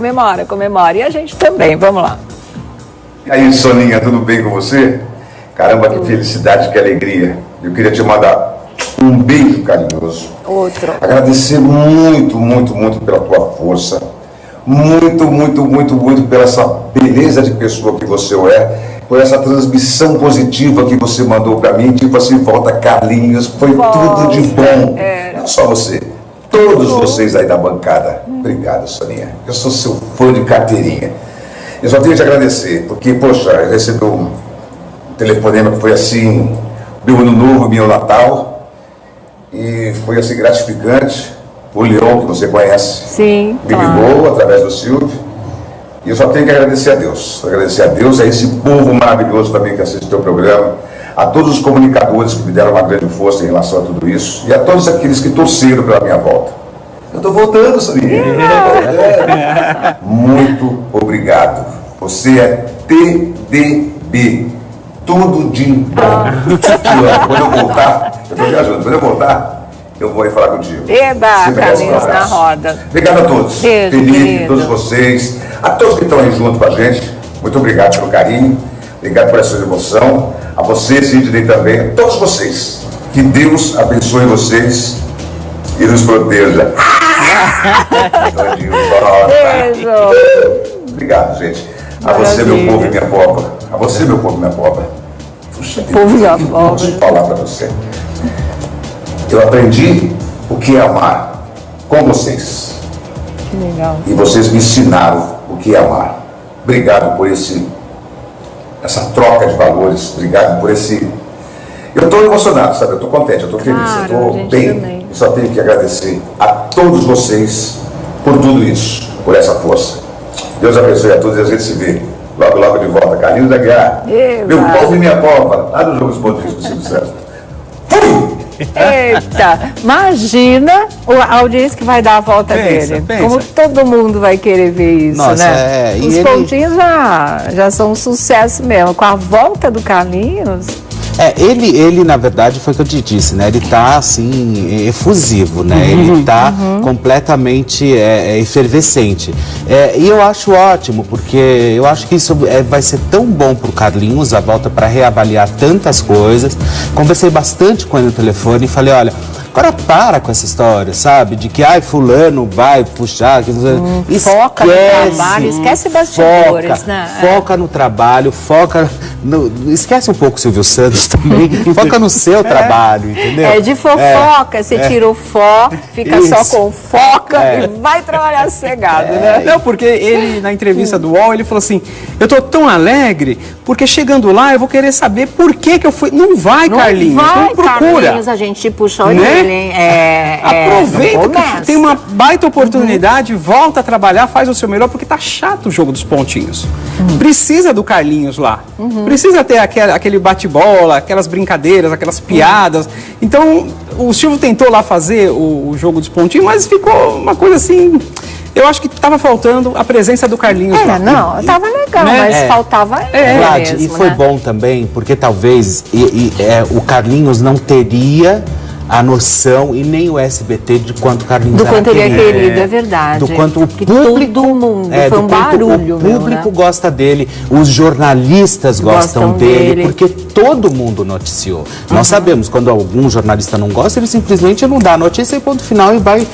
E a gente também. Vamos lá. E aí, Soninha, tudo bem com você? Caramba, que felicidade, que alegria. Eu queria te mandar um beijo carinhoso. Outro. Agradecer muito, muito, muito pela tua força. Muito, muito, muito, muito pela essa beleza de pessoa que você é, por essa transmissão positiva que você mandou para mim, tipo assim, volta Carlinhos, foi tudo de bom. Não só você, todos vocês aí da bancada. Obrigado, Soninha. Eu sou seu fã de carteirinha. Eu só tenho que te agradecer, porque, poxa, eu recebi um telefonema que foi assim, meu ano novo, meu Natal, e foi assim gratificante. O Leon, que você conhece, Sim, me ligou através do Silvio. E eu só tenho que agradecer a Deus. Agradecer a Deus, a esse povo maravilhoso também que assiste o teu programa, a todos os comunicadores que me deram uma grande força em relação a tudo isso, e a todos aqueles que torceram pela minha volta. Eu estou voltando, Soninha. Muito obrigado. Você é TDB. Tudo de bom. Quando eu voltar, eu estou viajando, quando eu voltar, eu vou aí falar contigo. Eba, Carlinhos na roda. Obrigado a todos. Beijo, Felipe, todos vocês, a todos que estão aí junto com a gente. Muito obrigado pelo carinho, obrigado por essa emoção. A você, Sidney, também, a todos vocês. Que Deus abençoe vocês e nos proteja. Beijo. Obrigado, gente. A você, meu povo e minha pobre. A você, meu povo e minha pobre. Puxa, povo e minha pobre. Posso falar para você. Eu aprendi o que é amar com vocês. Que legal. E vocês me ensinaram o que é amar. Obrigado por essa troca de valores, obrigado por esse... Eu estou emocionado, sabe? Eu estou contente, eu estou feliz, Claro, eu estou bem. também. Eu só tenho que agradecer a todos vocês por tudo isso, por essa força. Deus abençoe a todos e a gente se vê logo, logo de volta. Carlinhos Aguiar, meu povo e minha pova, lá no Jogo dos Pontos do Silvio Santos. Fui! Eita, imagina a audiência que vai dar a volta dele. Como todo mundo vai querer ver isso, Nossa, né? Os pontinhos já são um sucesso mesmo. Com a volta do Carlinhos... Ele na verdade, foi o que eu te disse, né? Ele tá, assim, efusivo, né? Ele tá completamente efervescente. E eu acho ótimo, porque eu acho que isso vai ser tão bom pro Carlinhos, a volta para reavaliar tantas coisas. Conversei bastante com ele no telefone e falei, olha... Agora para com essa história, sabe? De que, fulano vai puxar... Foca no trabalho, esquece bastidores, né? Foca no trabalho, esquece um pouco o Silvio Santos também, foca no seu trabalho, entendeu? De fofoca, você tira o fó, fica só com foca e vai trabalhar sossegado, né? Não, porque ele, na entrevista do UOL, ele falou assim, eu tô tão alegre, porque chegando lá eu vou querer saber por que eu fui... Não vai, Carlinhos, não procura. Carlinhos, a gente puxou ele, hein? Aproveita que tem uma baita oportunidade, volta a trabalhar, faz o seu melhor, porque tá chato o jogo dos pontinhos. Precisa do Carlinhos lá. Precisa ter aquele bate-bola, aquelas brincadeiras, aquelas piadas. Então, o Silvio tentou lá fazer o jogo dos pontinhos, mas ficou uma coisa assim... Eu acho que estava faltando a presença do Carlinhos lá. Não, estava legal, mas faltava ele mesmo, e foi bom também, porque talvez o Carlinhos não teria a noção, e nem o SBT, de quanto o Carlinhos era quanto ele é querido, é verdade. Do quanto o público, todo mundo, foi um barulho. O público gosta dele, os jornalistas gostam dele, porque todo mundo noticiou. Nós sabemos, quando algum jornalista não gosta, ele simplesmente não dá a notícia e ponto final e vai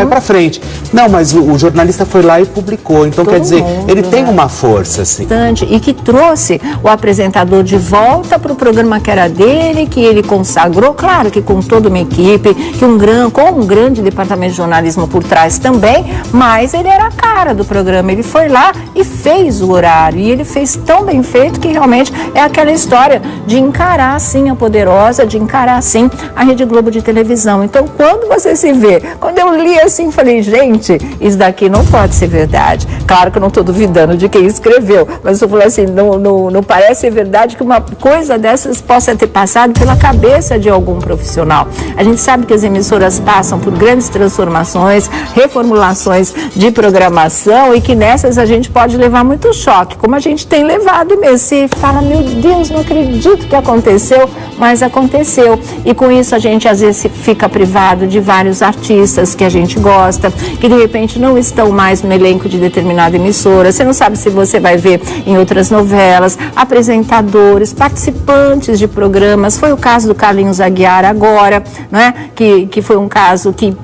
pra frente. Não, mas o jornalista foi lá e publicou, então quer dizer, ele tem uma força, assim. E que trouxe o apresentador de volta para o programa que era dele, que ele consagrou, claro que com toda uma equipe, com um grande departamento de jornalismo por trás também, mas ele era a cara do programa, ele foi lá e fez o horário, e ele fez tão bem feito que realmente é aquela história de encarar assim a Poderosa, de encarar assim a Rede Globo de televisão. Então, quando você se vê, quando eu li assim, falei, gente, isso daqui não pode ser verdade. Claro que eu não estou duvidando de quem escreveu, mas eu falei assim, não parece ser verdade que uma coisa dessas possa ter passado pela cabeça de algum profissional. A gente sabe que as emissoras passam por grandes transformações, reformulações de programação, e que nessas a gente pode levar muito choque, como a gente tem levado mesmo. Você fala, meu Deus, não acredito que aconteceu, mas aconteceu. E com isso a gente às vezes fica privado de vários artistas que a gente gosta, que de repente não estão mais no elenco de determinada emissora. Você não sabe se você vai ver em outras novelas, apresentadores, participantes de programas. Foi o caso do Carlinhos Aguiar agora, não é? Que foi um caso que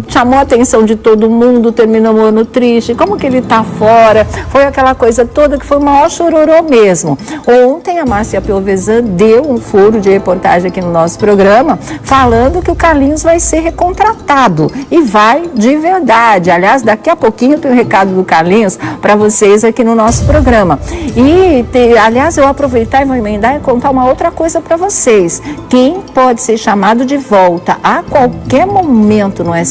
chamou a atenção de todo mundo, terminou o ano triste, como que ele está fora, foi aquela coisa toda que foi o maior chororô mesmo. Ontem a Márcia Piovesan deu um furo de reportagem aqui no nosso programa, falando que o Carlinhos vai ser recontratado, e vai de verdade. Aliás, daqui a pouquinho tem o recado do Carlinhos para vocês aqui no nosso programa. E, aliás, eu vou aproveitar e vou emendar e contar uma outra coisa para vocês. Quem pode ser chamado de volta a qualquer momento no SBT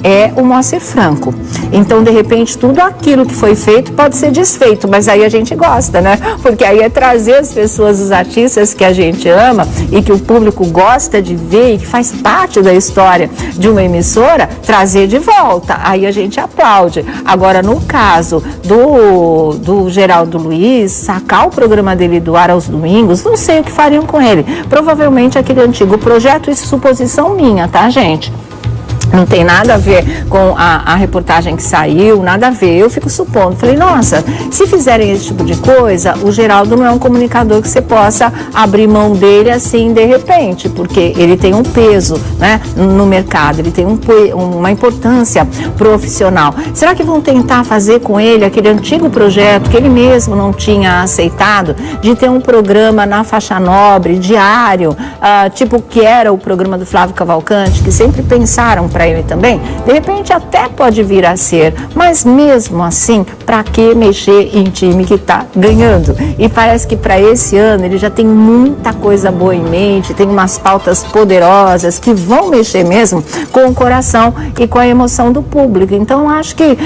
é o Moacir Franco. Então, de repente, tudo aquilo que foi feito pode ser desfeito, mas aí a gente gosta, né? Porque aí é trazer as pessoas, os artistas que a gente ama e que o público gosta de ver e que faz parte da história de uma emissora, trazer de volta. Aí a gente aplaude. Agora, no caso do Geraldo Luiz, sacar o programa dele do ar aos domingos, não sei o que fariam com ele. Provavelmente aquele antigo projeto, isso é suposição minha, tá, gente? Não tem nada a ver com a reportagem que saiu, nada a ver. Eu fico supondo, falei, nossa, se fizerem esse tipo de coisa, o Geraldo não é um comunicador que você possa abrir mão dele assim de repente, porque ele tem um peso, né, no mercado, ele tem uma importância profissional. Será que vão tentar fazer com ele aquele antigo projeto que ele mesmo não tinha aceitado, de ter um programa na faixa nobre, diário, tipo que era o programa do Flávio Cavalcante, que sempre pensaram para para ele também? De repente até pode vir a ser, mas mesmo assim, para que mexer em time que está ganhando? E parece que para esse ano ele já tem muita coisa boa em mente, tem umas pautas poderosas que vão mexer mesmo com o coração e com a emoção do público. Então acho que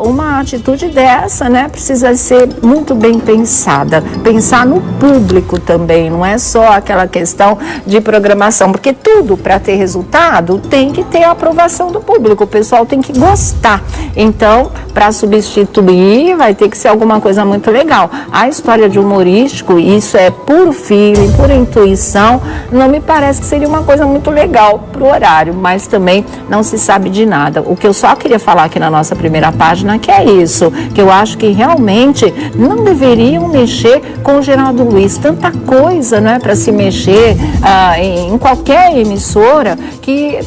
uma atitude dessa, né, precisa ser muito bem pensada, pensar no público também, não é só aquela questão de programação, porque tudo para ter resultado tem que ter a aprovação do público, o pessoal tem que gostar. Então, para substituir, vai ter que ser alguma coisa muito legal. A história de humorístico, isso é puro feeling, pura intuição, não me parece que seria uma coisa muito legal para o horário, mas também não se sabe de nada. O que eu só queria falar aqui na nossa primeira página, que é isso, que eu acho que realmente não deveriam mexer com o Geraldo Luiz. Tanta coisa, né, para se mexer em qualquer emissora que...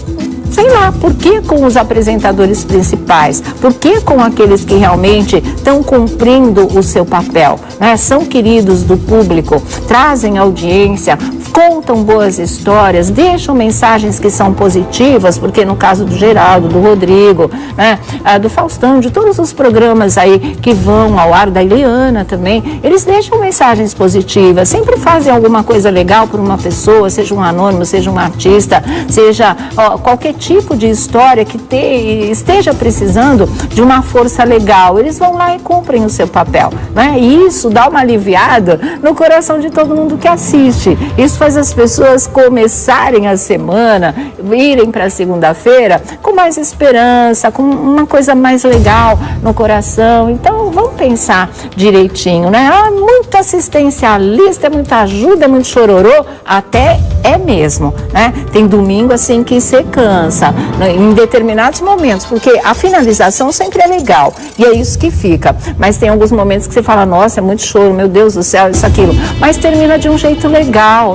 Sei lá, por que com os apresentadores principais? Por que com aqueles que realmente estão cumprindo o seu papel? Né? São queridos do público, trazem audiência, contam boas histórias, deixam mensagens que são positivas, porque no caso do Geraldo, do Rodrigo, né, do Faustão, de todos os programas aí que vão ao ar, da Eliana também, eles deixam mensagens positivas, sempre fazem alguma coisa legal por uma pessoa, seja um anônimo, seja um artista, seja qualquer tipo de história que esteja precisando de uma força legal. Eles vão lá e cumprem o seu papel, né? E isso dá uma aliviada no coração de todo mundo que assiste. Isso faz as pessoas começarem a semana, irem para segunda-feira com mais esperança, com uma coisa mais legal no coração. Então, vamos pensar direitinho, né? Muito assistencialista, muita ajuda, muito chororô, até é mesmo, né? Tem domingo assim que você cansa, em determinados momentos, porque a finalização sempre é legal, e é isso que fica, mas tem alguns momentos que você fala, nossa, é muito choro, meu Deus do céu, isso, aquilo, mas termina de um jeito legal,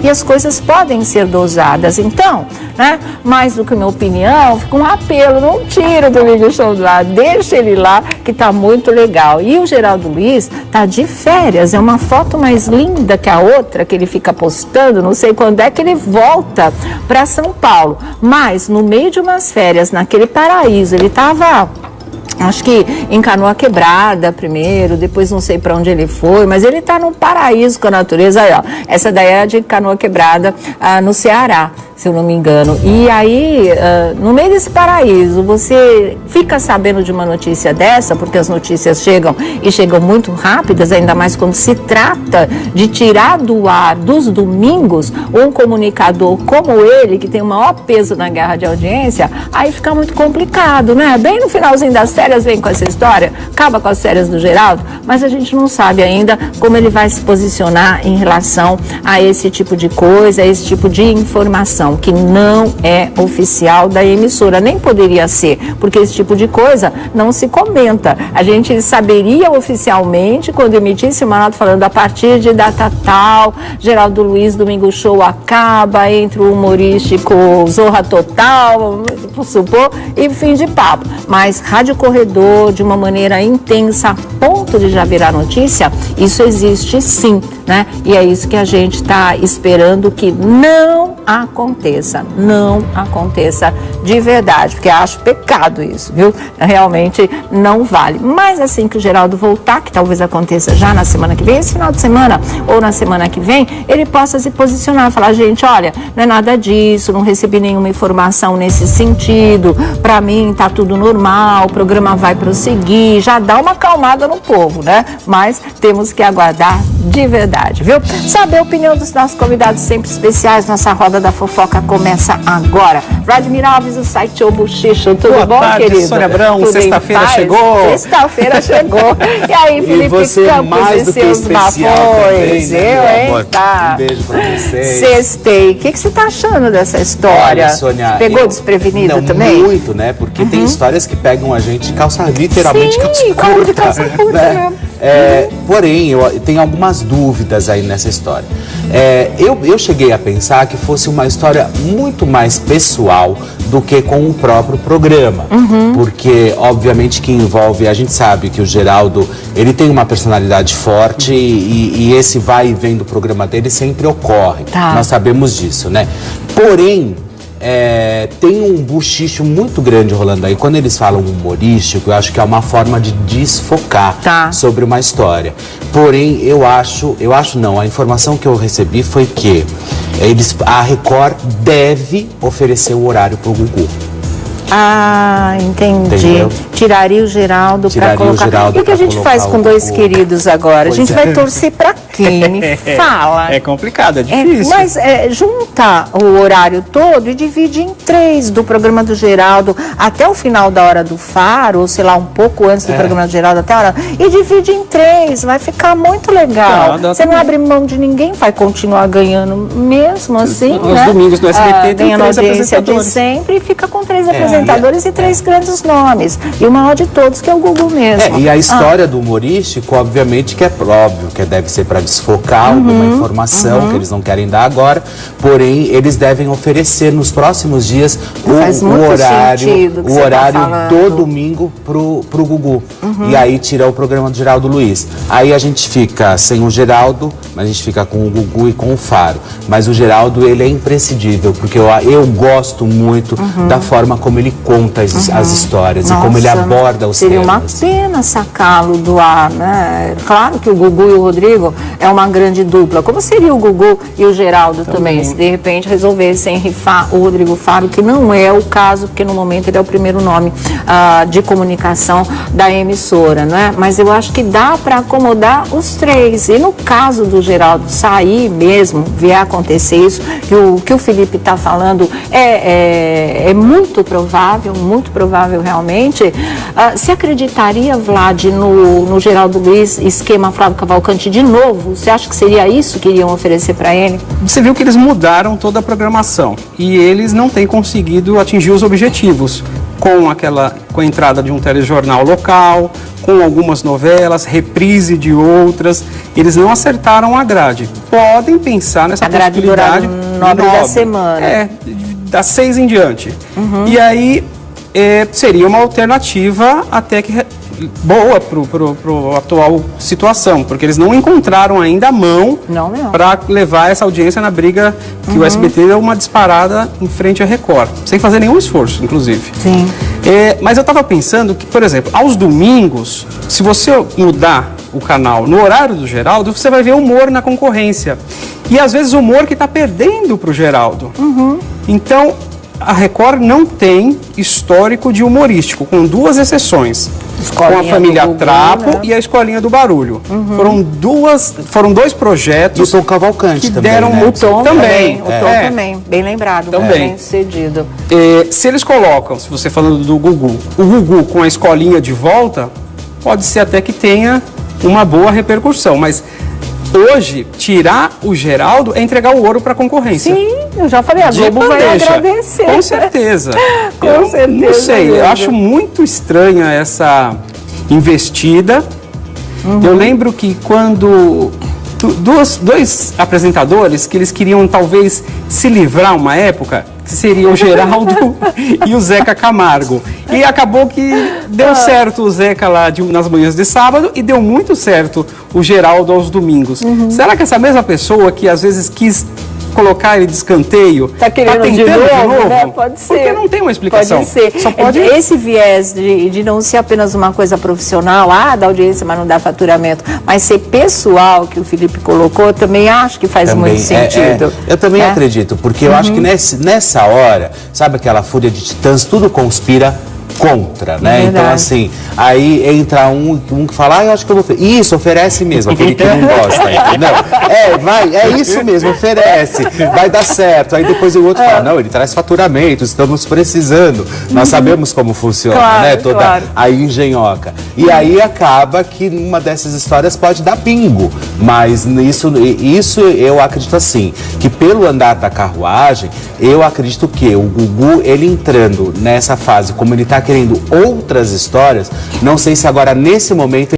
e as coisas podem ser dosadas. Então, né, mais do que minha opinião, fica um apelo, não tira o Domingo Show do ar, deixa ele lá, que tá muito legal. E o Geraldo Luiz tá de férias, é uma foto mais linda que a outra, que ele fica postando, não sei quando é que ele volta para São Paulo, mas no meio de umas férias, naquele paraíso, ele estava, acho que em Canoa Quebrada primeiro, depois não sei para onde ele foi, mas ele está num paraíso com a natureza. Aí, ó, essa daí é de Canoa Quebrada, no Ceará, se eu não me engano. E aí, no meio desse paraíso, você fica sabendo de uma notícia dessa, porque as notícias chegam e chegam muito rápidas, ainda mais quando se trata de tirar do ar dos domingos um comunicador como ele, que tem o maior peso na guerra de audiência, aí fica muito complicado, né? Bem no finalzinho das férias vem com essa história, acaba com as férias do Geraldo, mas a gente não sabe ainda como ele vai se posicionar em relação a esse tipo de coisa, a esse tipo de informação, que não é oficial da emissora, nem poderia ser, porque esse tipo de coisa não se comenta. A gente saberia oficialmente quando emitisse uma nota falando a partir de data tal, Geraldo Luiz, Domingo Show acaba, entre o humorístico Zorra Total, vou supor, e fim de papo. Mas Rádio Corredor, de uma maneira intensa, a ponto de já virar notícia, isso existe sim, né? E é isso que a gente está esperando que não aconteça de verdade, porque acho pecado isso, viu? Realmente não vale. Mas assim que o Geraldo voltar, que talvez aconteça já na semana que vem, esse final de semana ou na semana que vem, ele possa se posicionar, falar, gente, olha, não é nada disso, não recebi nenhuma informação nesse sentido, pra mim tá tudo normal, o programa vai prosseguir, já dá uma acalmada no povo, né? Mas temos que aguardar de verdade, viu? Saber a opinião dos nossos convidados sempre especiais, nossa roda da fofoca começa agora. Vladimir Alves, o site O Bochicho, tudo Boa bom, tarde, querido? Sônia Abrão, sexta-feira chegou. Sexta-feira chegou. E aí, Felipe e você Campos mais e do que seus especial bafões, também, né, eu, meu hein? amor? Tá. Um beijo pra vocês. Sextei. O que você tá achando dessa história? Olha, Sônia, Pegou desprevenido não, também? Muito, né? Porque tem histórias que pegam a gente de calça, literalmente Sim, calça curta. como de calça curta, né? Porém, eu tenho algumas dúvidas aí nessa história. Eu cheguei a pensar que fosse uma história muito mais pessoal do que com o próprio programa. Porque, obviamente, que envolve, a gente sabe que o Geraldo, ele tem uma personalidade forte e esse vai e vem do programa dele sempre ocorre. Tá. Nós sabemos disso, né? Porém, tem um buchicho muito grande rolando aí. Quando eles falam humorístico, eu acho que é uma forma de desfocar sobre uma história. Porém, eu acho não, a informação que eu recebi foi que a Record deve oferecer o horário pro Gugu. Ah, entendi. Entendeu? Tiraria o Geraldo para colocar. E o que a gente faz com dois queridos agora? A gente vai torcer para quem? Me fala. É complicado, é difícil. Mas junta o horário todo e divide em 3 do programa do Geraldo até o final da hora do Faro, ou sei lá, um pouco antes do programa do Geraldo até a hora. E divide em 3, vai ficar muito legal. Você não abre mão de ninguém, vai continuar ganhando mesmo assim, Os domingos no SBT tem 3 audiência de sempre e fica com 3 apresentadores e 3 grandes nomes. E o maior de todos, que é o Gugu mesmo. E a história do humorístico, obviamente, que é óbvio que deve ser para desfocar alguma informação que eles não querem dar agora, porém, eles devem oferecer nos próximos dias o horário do domingo pro Gugu. E aí tira o programa do Geraldo Luiz. Aí a gente fica sem o Geraldo, mas a gente fica com o Gugu e com o Faro. Mas o Geraldo, ele é imprescindível, porque eu gosto muito da forma como ele conta as histórias. Nossa, e como ele aborda os temas. Seria uma pena sacá-lo do ar, né? Claro que o Gugu e o Rodrigo é uma grande dupla. Como seria o Gugu e o Geraldo também, se de repente resolvessem rifar o Rodrigo Faro, que não é o caso, porque no momento ele é o primeiro nome de comunicação da emissora, né? Mas eu acho que dá para acomodar os 3. E no caso do Geraldo sair mesmo, vier a acontecer isso, que o Felipe está falando, é muito provável realmente. Você acreditaria, Vlad, no Geraldo Luiz, esquema Flávio Cavalcante de novo? Você acha que seria isso que iriam oferecer para ele? Você viu que eles mudaram toda a programação e eles não têm conseguido atingir os objetivos com a entrada de um telejornal local, com algumas novelas, reprise de outras. Eles não acertaram a grade. Podem pensar nessa possibilidade. A grade da semana. Das 6 em diante. E aí seria uma alternativa até que boa para a atual situação, porque eles não encontraram ainda a mão para levar essa audiência na briga que o SBT deu uma disparada em frente à Record, sem fazer nenhum esforço, inclusive. Sim. Mas eu estava pensando que, por exemplo, aos domingos, se você mudar o canal no horário do Geraldo, você vai ver humor na concorrência. E às vezes humor que está perdendo para o Geraldo. Então, a Record não tem histórico de humorístico, com 2 exceções. Com a família Trapo e a Escolinha do Barulho. Foram 2 projetos. E o Tom Cavalcante que também, deram né? O Tom também, bem lembrado, bem sucedido. Se eles colocam, se você falando do Gugu, o Gugu com a Escolinha de volta, pode ser até que tenha uma boa repercussão, mas hoje, tirar o Geraldo é entregar o ouro para a concorrência. Sim, eu já falei, a Globo vai agradecer. Com certeza. Com certeza. Não sei, eu acho muito estranha essa investida. Eu lembro que quando dois apresentadores que eles queriam talvez se livrar uma época, que seria o Geraldo e o Zeca Camargo. E acabou que deu certo o Zeca lá nas manhãs de sábado e deu muito certo o Geraldo aos domingos. Será que essa mesma pessoa que às vezes quis colocar ele de escanteio tá querendo tentando de novo? Né? Pode ser. Porque não tem uma explicação. Pode ser. Só pode... Esse viés de não ser apenas uma coisa profissional, dá audiência, mas não dá faturamento, mas ser pessoal, que o Felipe colocou, também acho que faz muito sentido. Eu também acredito, porque eu acho que nessa hora, sabe aquela fúria de titãs, tudo conspira contra, né? Então, assim, aí entra um que fala, eu acho que eu vou... Isso, oferece mesmo, aquele que não gosta, entendeu? É isso mesmo, oferece, vai dar certo. Aí depois o outro fala, não, ele traz faturamento, estamos precisando. Nós sabemos como funciona, né? Toda a engenhoca. E aí acaba que uma dessas histórias pode dar bingo. Mas isso eu acredito assim, que pelo andar da carruagem, eu acredito que o Gugu, ele entrando nessa fase, como ele está querendo outras histórias, não sei se agora nesse momento